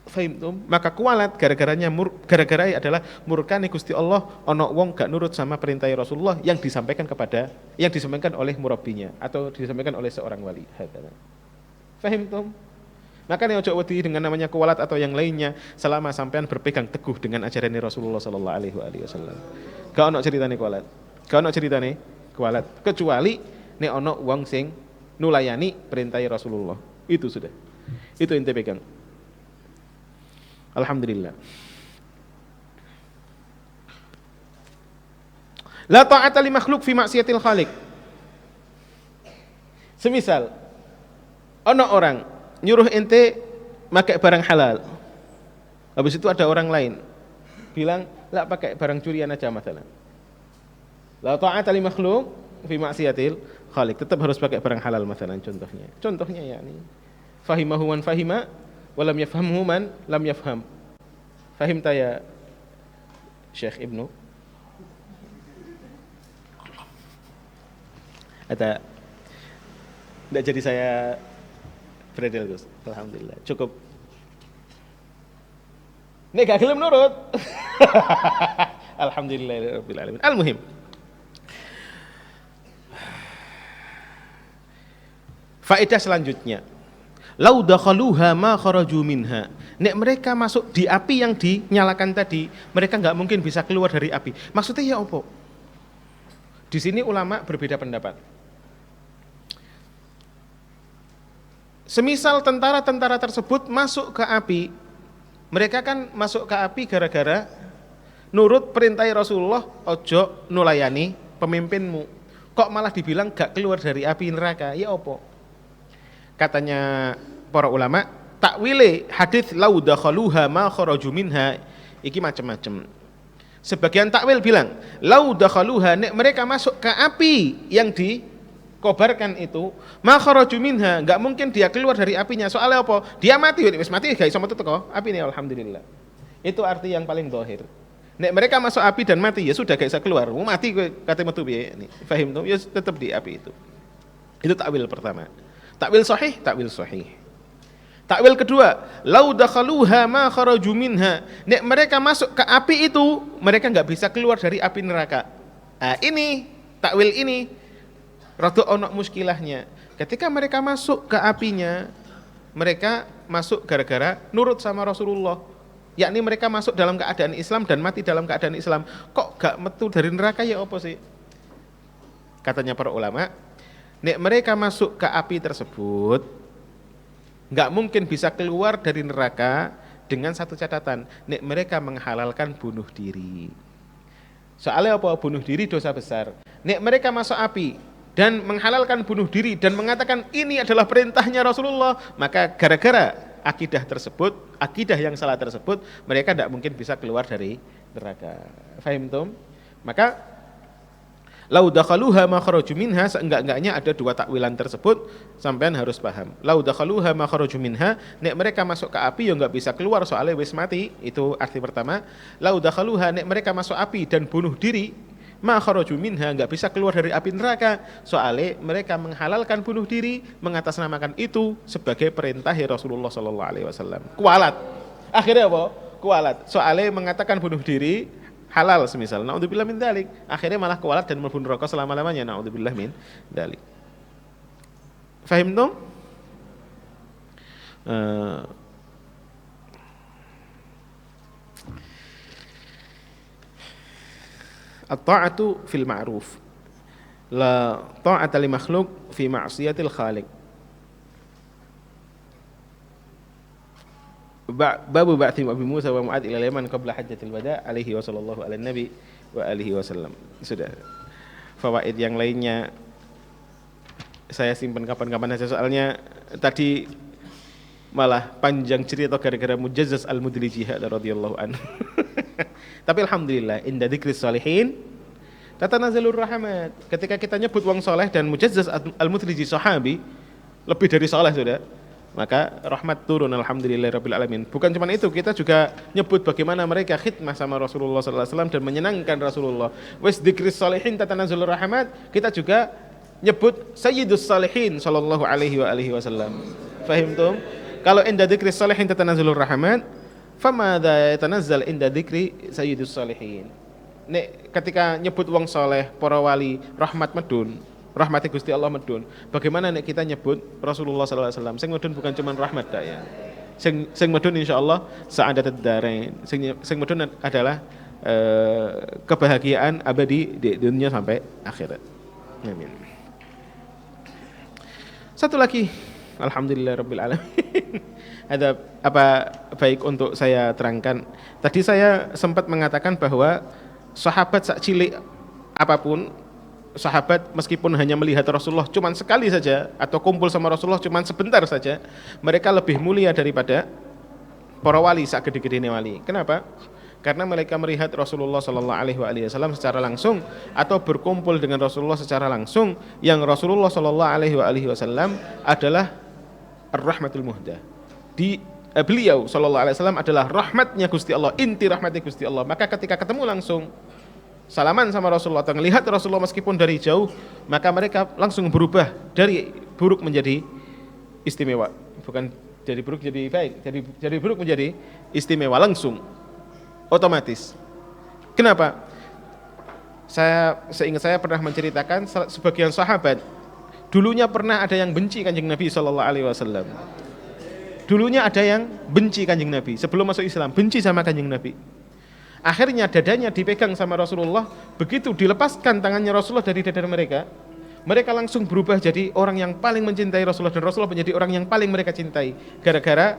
Fahim? Maka kualat gara-gara adalah murka nih Gusti Allah, ono wong gak nurut sama perintah Rasulullah yang disampaikan oleh murabbinya atau disampaikan oleh seorang wali. Fahim? Maka nih ojo wedi dengan namanya kualat atau yang lainnya selama sampean berpegang teguh dengan ajaran Rasulullah sallallahu alaihi wasallam. Gak ono ceritane kualat. Gak ono ceritane kualat kecuali nek ono wong sing nulayani perintah Rasulullah. Itu sudah. Itu ente pegang. Alhamdulillah. La ta'ata li makhluk fi maksiatil khaliq. Semisal ono orang nyuruh ente pakai barang halal. Habis itu ada orang lain bilang, "La pakai barang curian aja masalah." La ta'ata li makhluk fi maksiatil khaliq. Tetap harus pakai barang halal masalah contohnya. Contohnya yakni fahimahu man fahima wa lam yafhamhu man lam yafham. Fahim ya Syekh Ibnu? Ada enggak jadi saya Fredel Gus, alhamdulillah, cukup. Nek gak gelem nurut. Alhamdulillahirabbil alamin. Al-muhim. Faedah selanjutnya. Lau dakhaluha ma kharaju minha. Nek mereka masuk di api yang dinyalakan tadi, mereka enggak mungkin bisa keluar dari api. Maksudnya ya apa? Di sini ulama berbeda pendapat. Semisal tentara-tentara tersebut masuk ke api, Mereka kan masuk ke api gara-gara nurut perintah Rasulullah, ojo nulayani pemimpinmu. Kok malah dibilang gak keluar dari api neraka? Ya opo? Katanya para ulama, takwile hadits lau dakhaluha ma kharaju minha iki macam-macam. Sebagian takwil bilang, lau dakhaluha, nek mereka masuk ke api yang dikobarkan itu, ma kharaju minha, enggak mungkin dia keluar dari apinya. Soalnya apa? Dia mati, wis mati gak iso metu teko api ini, alhamdulillah. Itu arti yang paling zahir. Nek mereka masuk api dan mati, ya sudah gak bisa keluar. Mau mati kowe kate metu piye? Fahim tuh? Ya tetap di api itu. Itu takwil pertama. Takwil sahih, takwil sahih. Takwil kedua, lau dakhaluha ma kharaju minha. Nek mereka masuk ke api itu, mereka enggak bisa keluar dari api neraka. Nah, ini takwil ini rada ono muskilahnya. Ketika mereka masuk ke apinya, mereka masuk gara-gara nurut sama Rasulullah. Yakni mereka masuk dalam keadaan Islam dan mati dalam keadaan Islam. Kok gak metu dari neraka ya apa sih? Katanya para ulama, nek mereka masuk ke api tersebut, gak mungkin bisa keluar dari neraka dengan satu catatan, nek mereka menghalalkan bunuh diri. Soalnya apa? Bunuh diri dosa besar. Nek mereka masuk api dan menghalalkan bunuh diri dan mengatakan ini adalah perintahnya Rasulullah, maka gara-gara akidah tersebut, akidah yang salah tersebut, mereka tidak mungkin bisa keluar dari neraka. Fahim tum? Maka lau dakhaluha ma kharaju minha, seenggak-enggaknya ada dua takwilan tersebut, sampean harus paham. Lau dakhaluha ma kharaju minha, nek mereka masuk ke api ya enggak bisa keluar soalnya wis mati, itu arti pertama. Lau dakhaluha, nek mereka masuk api dan bunuh diri, ma kharaju minha, enggak bisa keluar dari api neraka soalnya mereka menghalalkan bunuh diri, mengatasnamakan itu sebagai perintah Rasulullah sallallahu alaihi wasallam. Kualat. Akhirnya apa? Kualat. Soalnya mengatakan bunuh diri halal semisal. Naudzubillah min dzalik. Akhirnya malah kualat dan mlebu neraka selama-lamanya. Naudzubillah min dzalik. Fahim dong? At-ta'atu fil ma'ruf, la ta'ata li makhluk fi ma'siyatil khaliq. Babu ba'thi Abi Musa wa Mu'ad ila Yaman qabla hajjatil wada alaihi wa sallallahu ala nabi wa alihi wasallam. Sudah. Fawaid yang lainnya saya simpan kapan-kapan saja, soalnya tadi malah panjang cerita gara-gara Mujazzaz al-Mudliji radhiyallahu anhu. Tapi alhamdulillah, inda dzikris shalihin tatanazalur rahmat. Ketika kita nyebut wong soleh, dan Mujazzaz al-Mudliji sahabi lebih dari soleh sudah, maka rahmat turun, alhamdulillahirabbil alamin. Bukan cuma itu, kita juga nyebut bagaimana mereka khidmah sama Rasulullah sallallahu alaihi wasallam dan menyenangkan Rasulullah. Wis dzikris shalihin tatanazalur rahmat, kita juga nyebut sayyidus shalihin sallallahu alaihi wasallam. Fahim tum? Kalau inda dzikris shalihin tatanazalur rahmat, famadza yatanazzal inda dzikri sayyidus shalihin. Nek ketika nyebut wong soleh, para wali, rahmat medun, rahmati Gusti Allah medun. Bagaimana nek kita nyebut Rasulullah sallallahu alaihi wasallam? Sing medun bukan cuma rahmat dak ya. Sing medun insyaallah sa'adatud darain. Sing medun adalah kebahagiaan abadi di dunia sampai akhirat. Amin. Satu lagi, alhamdulillahirabbil alamin. Ada apa baik untuk saya terangkan. Tadi saya sempat mengatakan bahwa sahabat sak cilik apapun, sahabat meskipun hanya melihat Rasulullah cuman sekali saja atau kumpul sama Rasulullah cuman sebentar saja, mereka lebih mulia daripada para wali sak gede-gedene wali. Kenapa? Karena mereka melihat Rasulullah sallallahu alaihi wasallam secara langsung atau berkumpul dengan Rasulullah secara langsung, yang Rasulullah sallallahu alaihi wasallam adalah ar-rahmatul muhdah. Beliau sallallahu alaihi wasallam adalah rahmatnya Gusti Allah, inti rahmatnya Gusti Allah. Maka ketika ketemu langsung, salaman sama Rasulullah atau melihat Rasulullah meskipun dari jauh, maka mereka langsung berubah dari buruk menjadi istimewa. Bukan dari buruk jadi baik, dari buruk menjadi istimewa langsung, otomatis. Kenapa? Seingat saya pernah menceritakan sebagian sahabat dulunya pernah ada yang benci Kanjeng Nabi sallallahu alaihi wasallam. Dulunya ada yang benci Kanjeng Nabi sebelum masuk Islam, benci sama Kanjeng Nabi. Akhirnya dadanya dipegang sama Rasulullah, begitu dilepaskan tangannya Rasulullah dari dada mereka, mereka langsung berubah jadi orang yang paling mencintai Rasulullah, dan Rasulullah menjadi orang yang paling mereka cintai gara-gara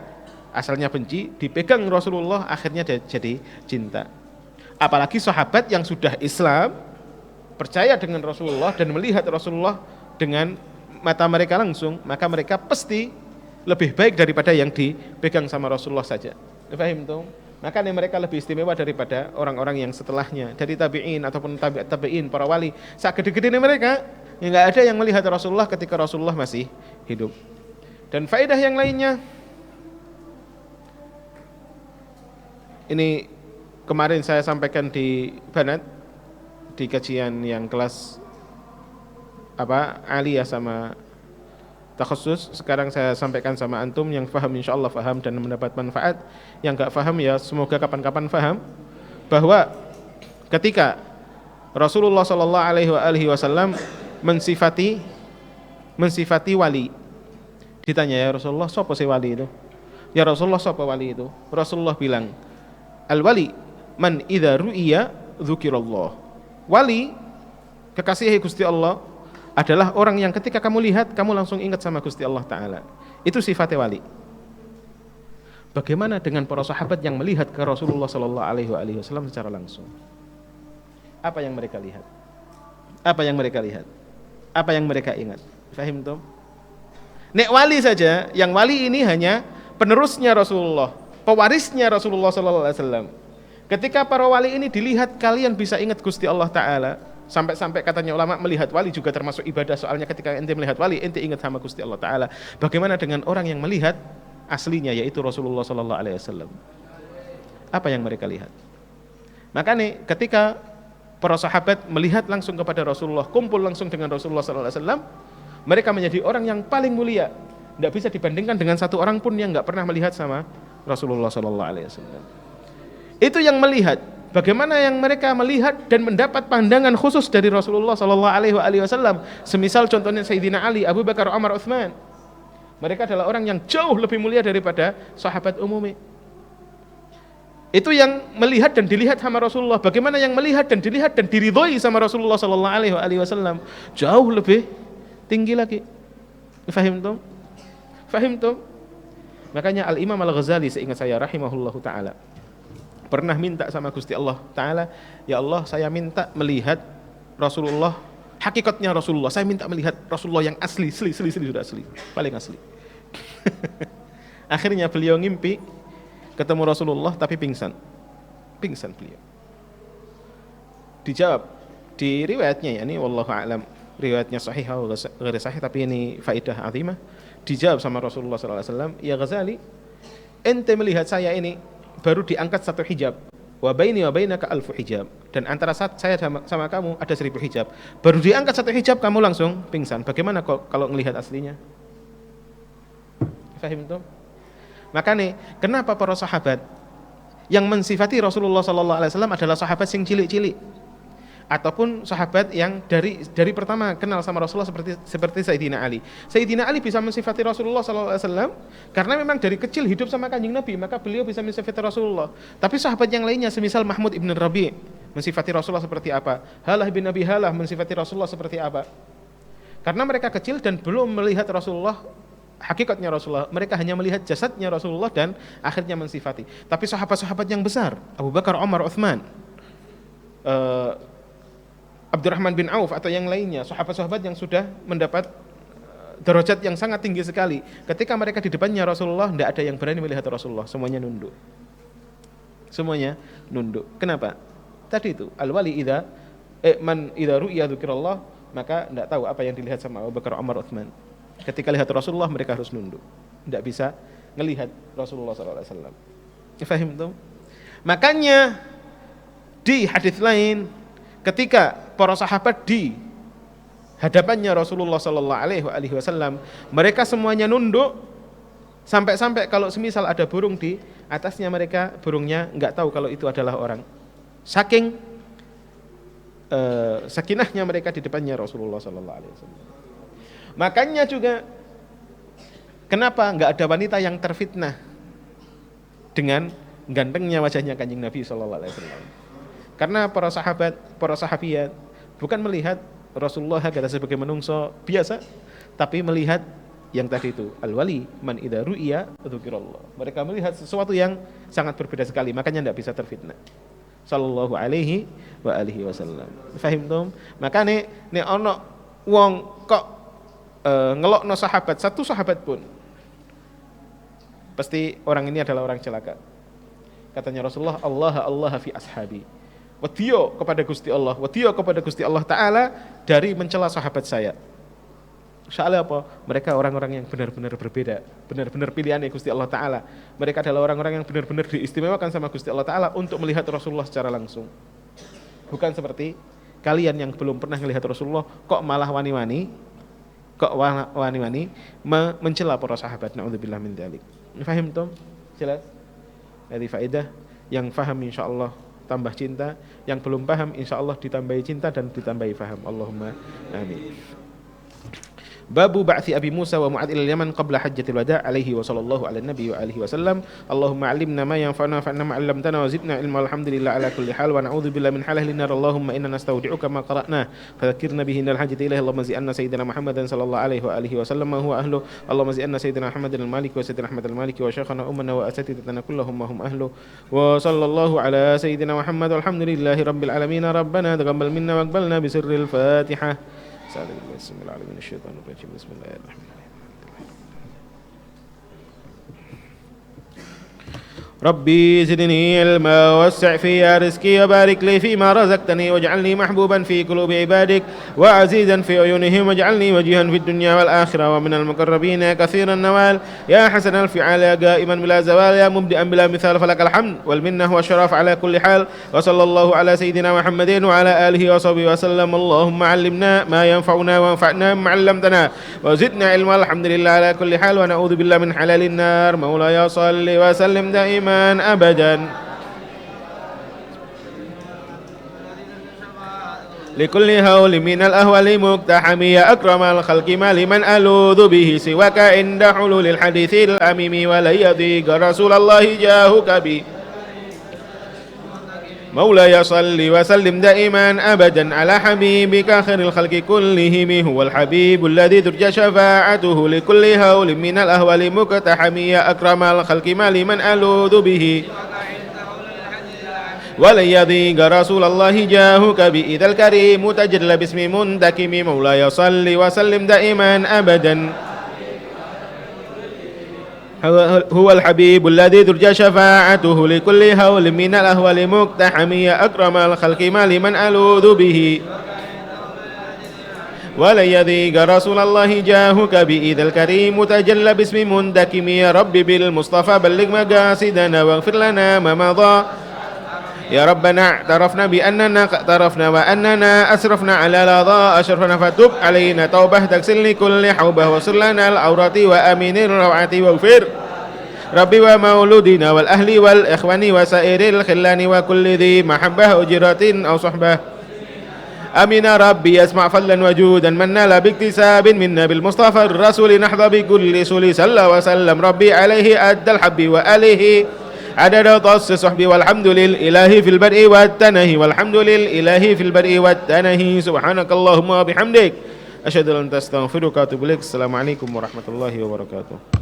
asalnya benci, dipegang Rasulullah akhirnya jadi cinta. Apalagi sahabat yang sudah Islam, percaya dengan Rasulullah dan melihat Rasulullah dengan mata mereka langsung, maka mereka pasti lebih baik daripada yang dipegang sama Rasulullah saja. Paham tuh? Makanya mereka lebih istimewa daripada orang-orang yang setelahnya, dari tabi'in ataupun tabi'in, para wali. Saat gede-gede mereka, ya nggak ada yang melihat Rasulullah ketika Rasulullah masih hidup. Dan faedah yang lainnya, ini kemarin saya sampaikan di Banat, di kajian yang kelas aliyah sama takhusus. Sekarang saya sampaikan sama antum yang faham insyaallah faham dan mendapat manfaat, yang enggak faham ya semoga kapan-kapan faham, bahwa ketika Rasulullah sallallahu alaihi wasallam mensifati wali, ditanya, ya Rasulullah sapa sih wali itu? Ya Rasulullah sapa wali itu? Rasulullah bilang, al wali man idza ru'iya dzukirallah. Wali, kekasih Gusti Allah, adalah orang yang ketika kamu lihat, kamu langsung ingat sama Gusti Allah Ta'ala. Itu sifatnya wali. Bagaimana dengan para sahabat yang melihat ke Rasulullah Sallallahu Alaihi Wasallam secara langsung? Apa yang mereka lihat? Apa yang mereka lihat? Apa yang mereka ingat? Fahim tuh? Nek wali saja, yang wali ini hanya penerusnya Rasulullah, pewarisnya Rasulullah Sallallahu Alaihi Wasallam. Ketika para wali ini dilihat, kalian bisa ingat Gusti Allah Ta'ala. Sampai-sampai katanya ulama, melihat wali juga termasuk ibadah. Soalnya ketika ente melihat wali, ente ingat sama Gusti Allah Ta'ala. Bagaimana dengan orang yang melihat aslinya, yaitu Rasulullah Sallallahu Alaihi Wasallam? Apa yang mereka lihat? Makanya ketika para sahabat melihat langsung kepada Rasulullah, kumpul langsung dengan Rasulullah Sallallahu Alaihi Wasallam, mereka menjadi orang yang paling mulia. Tidak bisa dibandingkan dengan satu orang pun yang nggak pernah melihat sama Rasulullah Sallallahu Alaihi Wasallam. Itu yang melihat. Bagaimana yang mereka melihat dan mendapat pandangan khusus dari Rasulullah Sallallahu Alaihi Wasallam. Semisal contohnya Sayyidina Ali, Abu Bakar, Umar, Utsman. Mereka adalah orang yang jauh lebih mulia daripada sahabat umumnya. Itu yang melihat dan dilihat sama Rasulullah. Bagaimana yang melihat dan dilihat dan diridhoi sama Rasulullah Sallallahu Alaihi Wasallam, jauh lebih tinggi lagi. Fahim tuh? Fahim tuh? Makanya Al Imam Al Ghazali, seingat saya rahimahullahu taala, pernah minta sama Gusti Allah Ta'ala, ya Allah, saya minta melihat Rasulullah, hakikatnya Rasulullah. Saya minta melihat Rasulullah yang asli, sudah asli, paling asli. Akhirnya beliau ngimpi ketemu Rasulullah tapi pingsan beliau. Dijawab di riwayatnya, ya ini wallahu a'lam, riwayatnya sahih atau ghairi sahih, tapi ini faedah azimah. Dijawab sama Rasulullah SAW, ya Ghazali, ente melihat saya ini baru diangkat satu hijab, wa baini wa bainaka alfu hijab, dan antara saya sama kamu ada 1000 hijab. Baru diangkat satu hijab kamu langsung pingsan. Bagaimana kalau melihat aslinya? Fahim tuh? Makanya kenapa para sahabat yang mensifati Rasulullah Sallallahu Alaihi Wasallam adalah sahabat yang cilik-cilik, ataupun sahabat yang dari pertama kenal sama Rasulullah, seperti Sayyidina Ali. Sayyidina Ali bisa mensifati Rasulullah Sallallahu Alaihi Wasallam karena memang dari kecil hidup sama Kanjeng Nabi, maka beliau bisa mensifati Rasulullah. Tapi sahabat yang lainnya, semisal Mahmud ibn Rabi, mensifati Rasulullah seperti apa? Halah bin Abi Halah mensifati Rasulullah seperti apa? Karena mereka kecil dan belum melihat Rasulullah, hakikatnya Rasulullah, mereka hanya melihat jasadnya Rasulullah dan akhirnya mensifati. Tapi sahabat-sahabat yang besar, Abu Bakar, Umar, Utsman, Abdurrahman bin Auf atau yang lainnya, sahabat-sahabat yang sudah mendapat derajat yang sangat tinggi sekali, ketika mereka di depannya Rasulullah, tidak ada yang berani melihat Rasulullah, semuanya nunduk. Kenapa? Tadi itu, al-wali man idza ru'iya dzikrullah, maka tidak tahu apa yang dilihat sama Abu Bakar, Umar, Utsman. Ketika lihat Rasulullah, mereka harus nunduk, tidak bisa melihat Rasulullah SAW. Fahim tuh? Makanya di hadis lain, ketika para sahabat di hadapannya Rasulullah Sallallahu Alaihi Wasallam, mereka semuanya nunduk, sampai-sampai kalau semisal ada burung di atasnya mereka, burungnya nggak tahu kalau itu adalah orang. Saking sakinahnya mereka di depannya Rasulullah Sallallahu Alaihi Wasallam. Makanya juga kenapa nggak ada wanita yang terfitnah dengan gantengnya wajahnya Kanjeng Nabi Sallallahu Alaihi Wasallam? Karena para sahabiyat bukan melihat Rasulullah sebagai menungso biasa, tapi melihat yang tadi itu al-wali man idza ru'iya dzukirallah. Mereka melihat sesuatu yang sangat berbeda sekali, makanya tidak bisa terfitnah. Sallallahu alaihi wa alihi wasallam. Fahim tum? Makane nek ana wong kok ngelokno sahabat, satu sahabat pun pasti orang ini adalah orang celaka. Katanya Rasulullah, Allah fi ashabi. Wadiyo kepada Gusti Allah, wadiyo kepada Gusti Allah Ta'ala dari mencela sahabat saya. Soalnya apa? Mereka orang-orang yang benar-benar berbeda, benar-benar pilihannya Gusti Allah Ta'ala. Mereka adalah orang-orang yang benar-benar diistimewakan sama Gusti Allah Ta'ala untuk melihat Rasulullah secara langsung. Bukan seperti kalian yang belum pernah melihat Rasulullah, kok malah wani-wani mencela para sahabat. Na'udzubillah min dzalik. Fahim tum? Jelas? Jadi faedah yang faham insyaallah tambah cinta, yang belum paham insyaallah ditambahi cinta dan ditambahi faham. Allahumma amin. Babu ba'thi Abi Musa wa Mu'adz ila Yaman qabla hajjatil wada' alaihi wa sallallahu ala nabi wa alihi wasallam. Allahumma 'allimna ma yanfa'una fa'na ma 'allamtana wa zidna ilma alhamdulillah ala kulli hal wa na'udzu billahi min halahil nar. Allahumma inna nastaudi'uka ma qara'na fadhakkirna bihi innal hajata ilaihi. Allahumma zi'anna sayyidina Muhammadan sallallahu alaihi wa alihi wasallam ma huwa ahlu. Allahumma zi'anna sayyidina Muhammadan al-malik wa sayyidina Ahmad al-malik wa syakhana ummana wa asatidatana kullahum ma hum ahlu. Wa sallallahu ala sayyidina Muhammad walhamdulillahi rabbil alamin. Rabbana taqabbal minna wa aqbalna bi sirril Fatihah. Bismillahirrahmanirrahim. ربي زدني علما ووسع في رزقي وبارك لي فيما رزقتني واجعلني محبوبا في قلوب عبادك وعزيزا في عيونهم واجعلني وجيها في الدنيا والآخرة ومن المقربين كثير النوال يا حسن الفعال يا قائما بلا زوال يا مبدئا بلا مثال فلك الحمد والمنة والشرف على كل حال وصلى الله على سيدنا محمد وعلى آله وصحبه وسلم. اللهم علمنا ما ينفعنا وانفعنا ما علمتنا وزدنا علما الحمد لله على كل حال ونعوذ بالله من حلال النار. مولاي صل وسلم دائما أبدا لكل هول من الأهوال مقتحم يا أكرم الخلق ما لمن ألوذ به سواك عند حلول الحديث الأميم ولن يضيق رسول الله جاهك بي. مولاي صل وسلم دائما أبدا على حبيبك خير الخلق كلهم هو الحبيب الذي ترجى شفاعته لكل هول من الأهوال مقتحم يا أكرم الخلق ما لمن ألوذ به ولن يضيق رسول الله جاهك بإذا الكريم تجلى باسم منتكم. مولاي صل وسلم دائما أبدا هو الحبيب الذي ترجى شفاعته لكل هول من الأهوال مقتحم يا أكرم الخلق ما لمن ألوذ به ولن يضيق رسول الله جاهك بإذا الكريم تجلى باسم منتكم. يا رب بالمصطفى بلغ مقاصدنا واغفر لنا ما مضى. يا ربنا اعترفنا بأننا اقترفنا وأننا أسرفنا على لظى أشرفنا فتب علينا توبة تغسل لكل حوبة وصل لنا العورات وأمين الروعة واغفر ربي ومولودنا والأهل والإخوان وسائر الخلان وكل ذي محبة أجرة أو صحبة. أمين ربي يسمع فضلا وجودا من نال باكتساب منا بالمصطفى الرسول نحظى بكل سول صلى وسلم ربي عليه أدى الحب وآله عدد طص صحبي والحمد لله في البدء والتنهي والحمد لله في البدء والتنهي. سبحانك اللهم وبحمدك أشهد أن لا إله إلا أنت أستغفرك وأتوب إليك. السلام عليكم ورحمة الله وبركاته.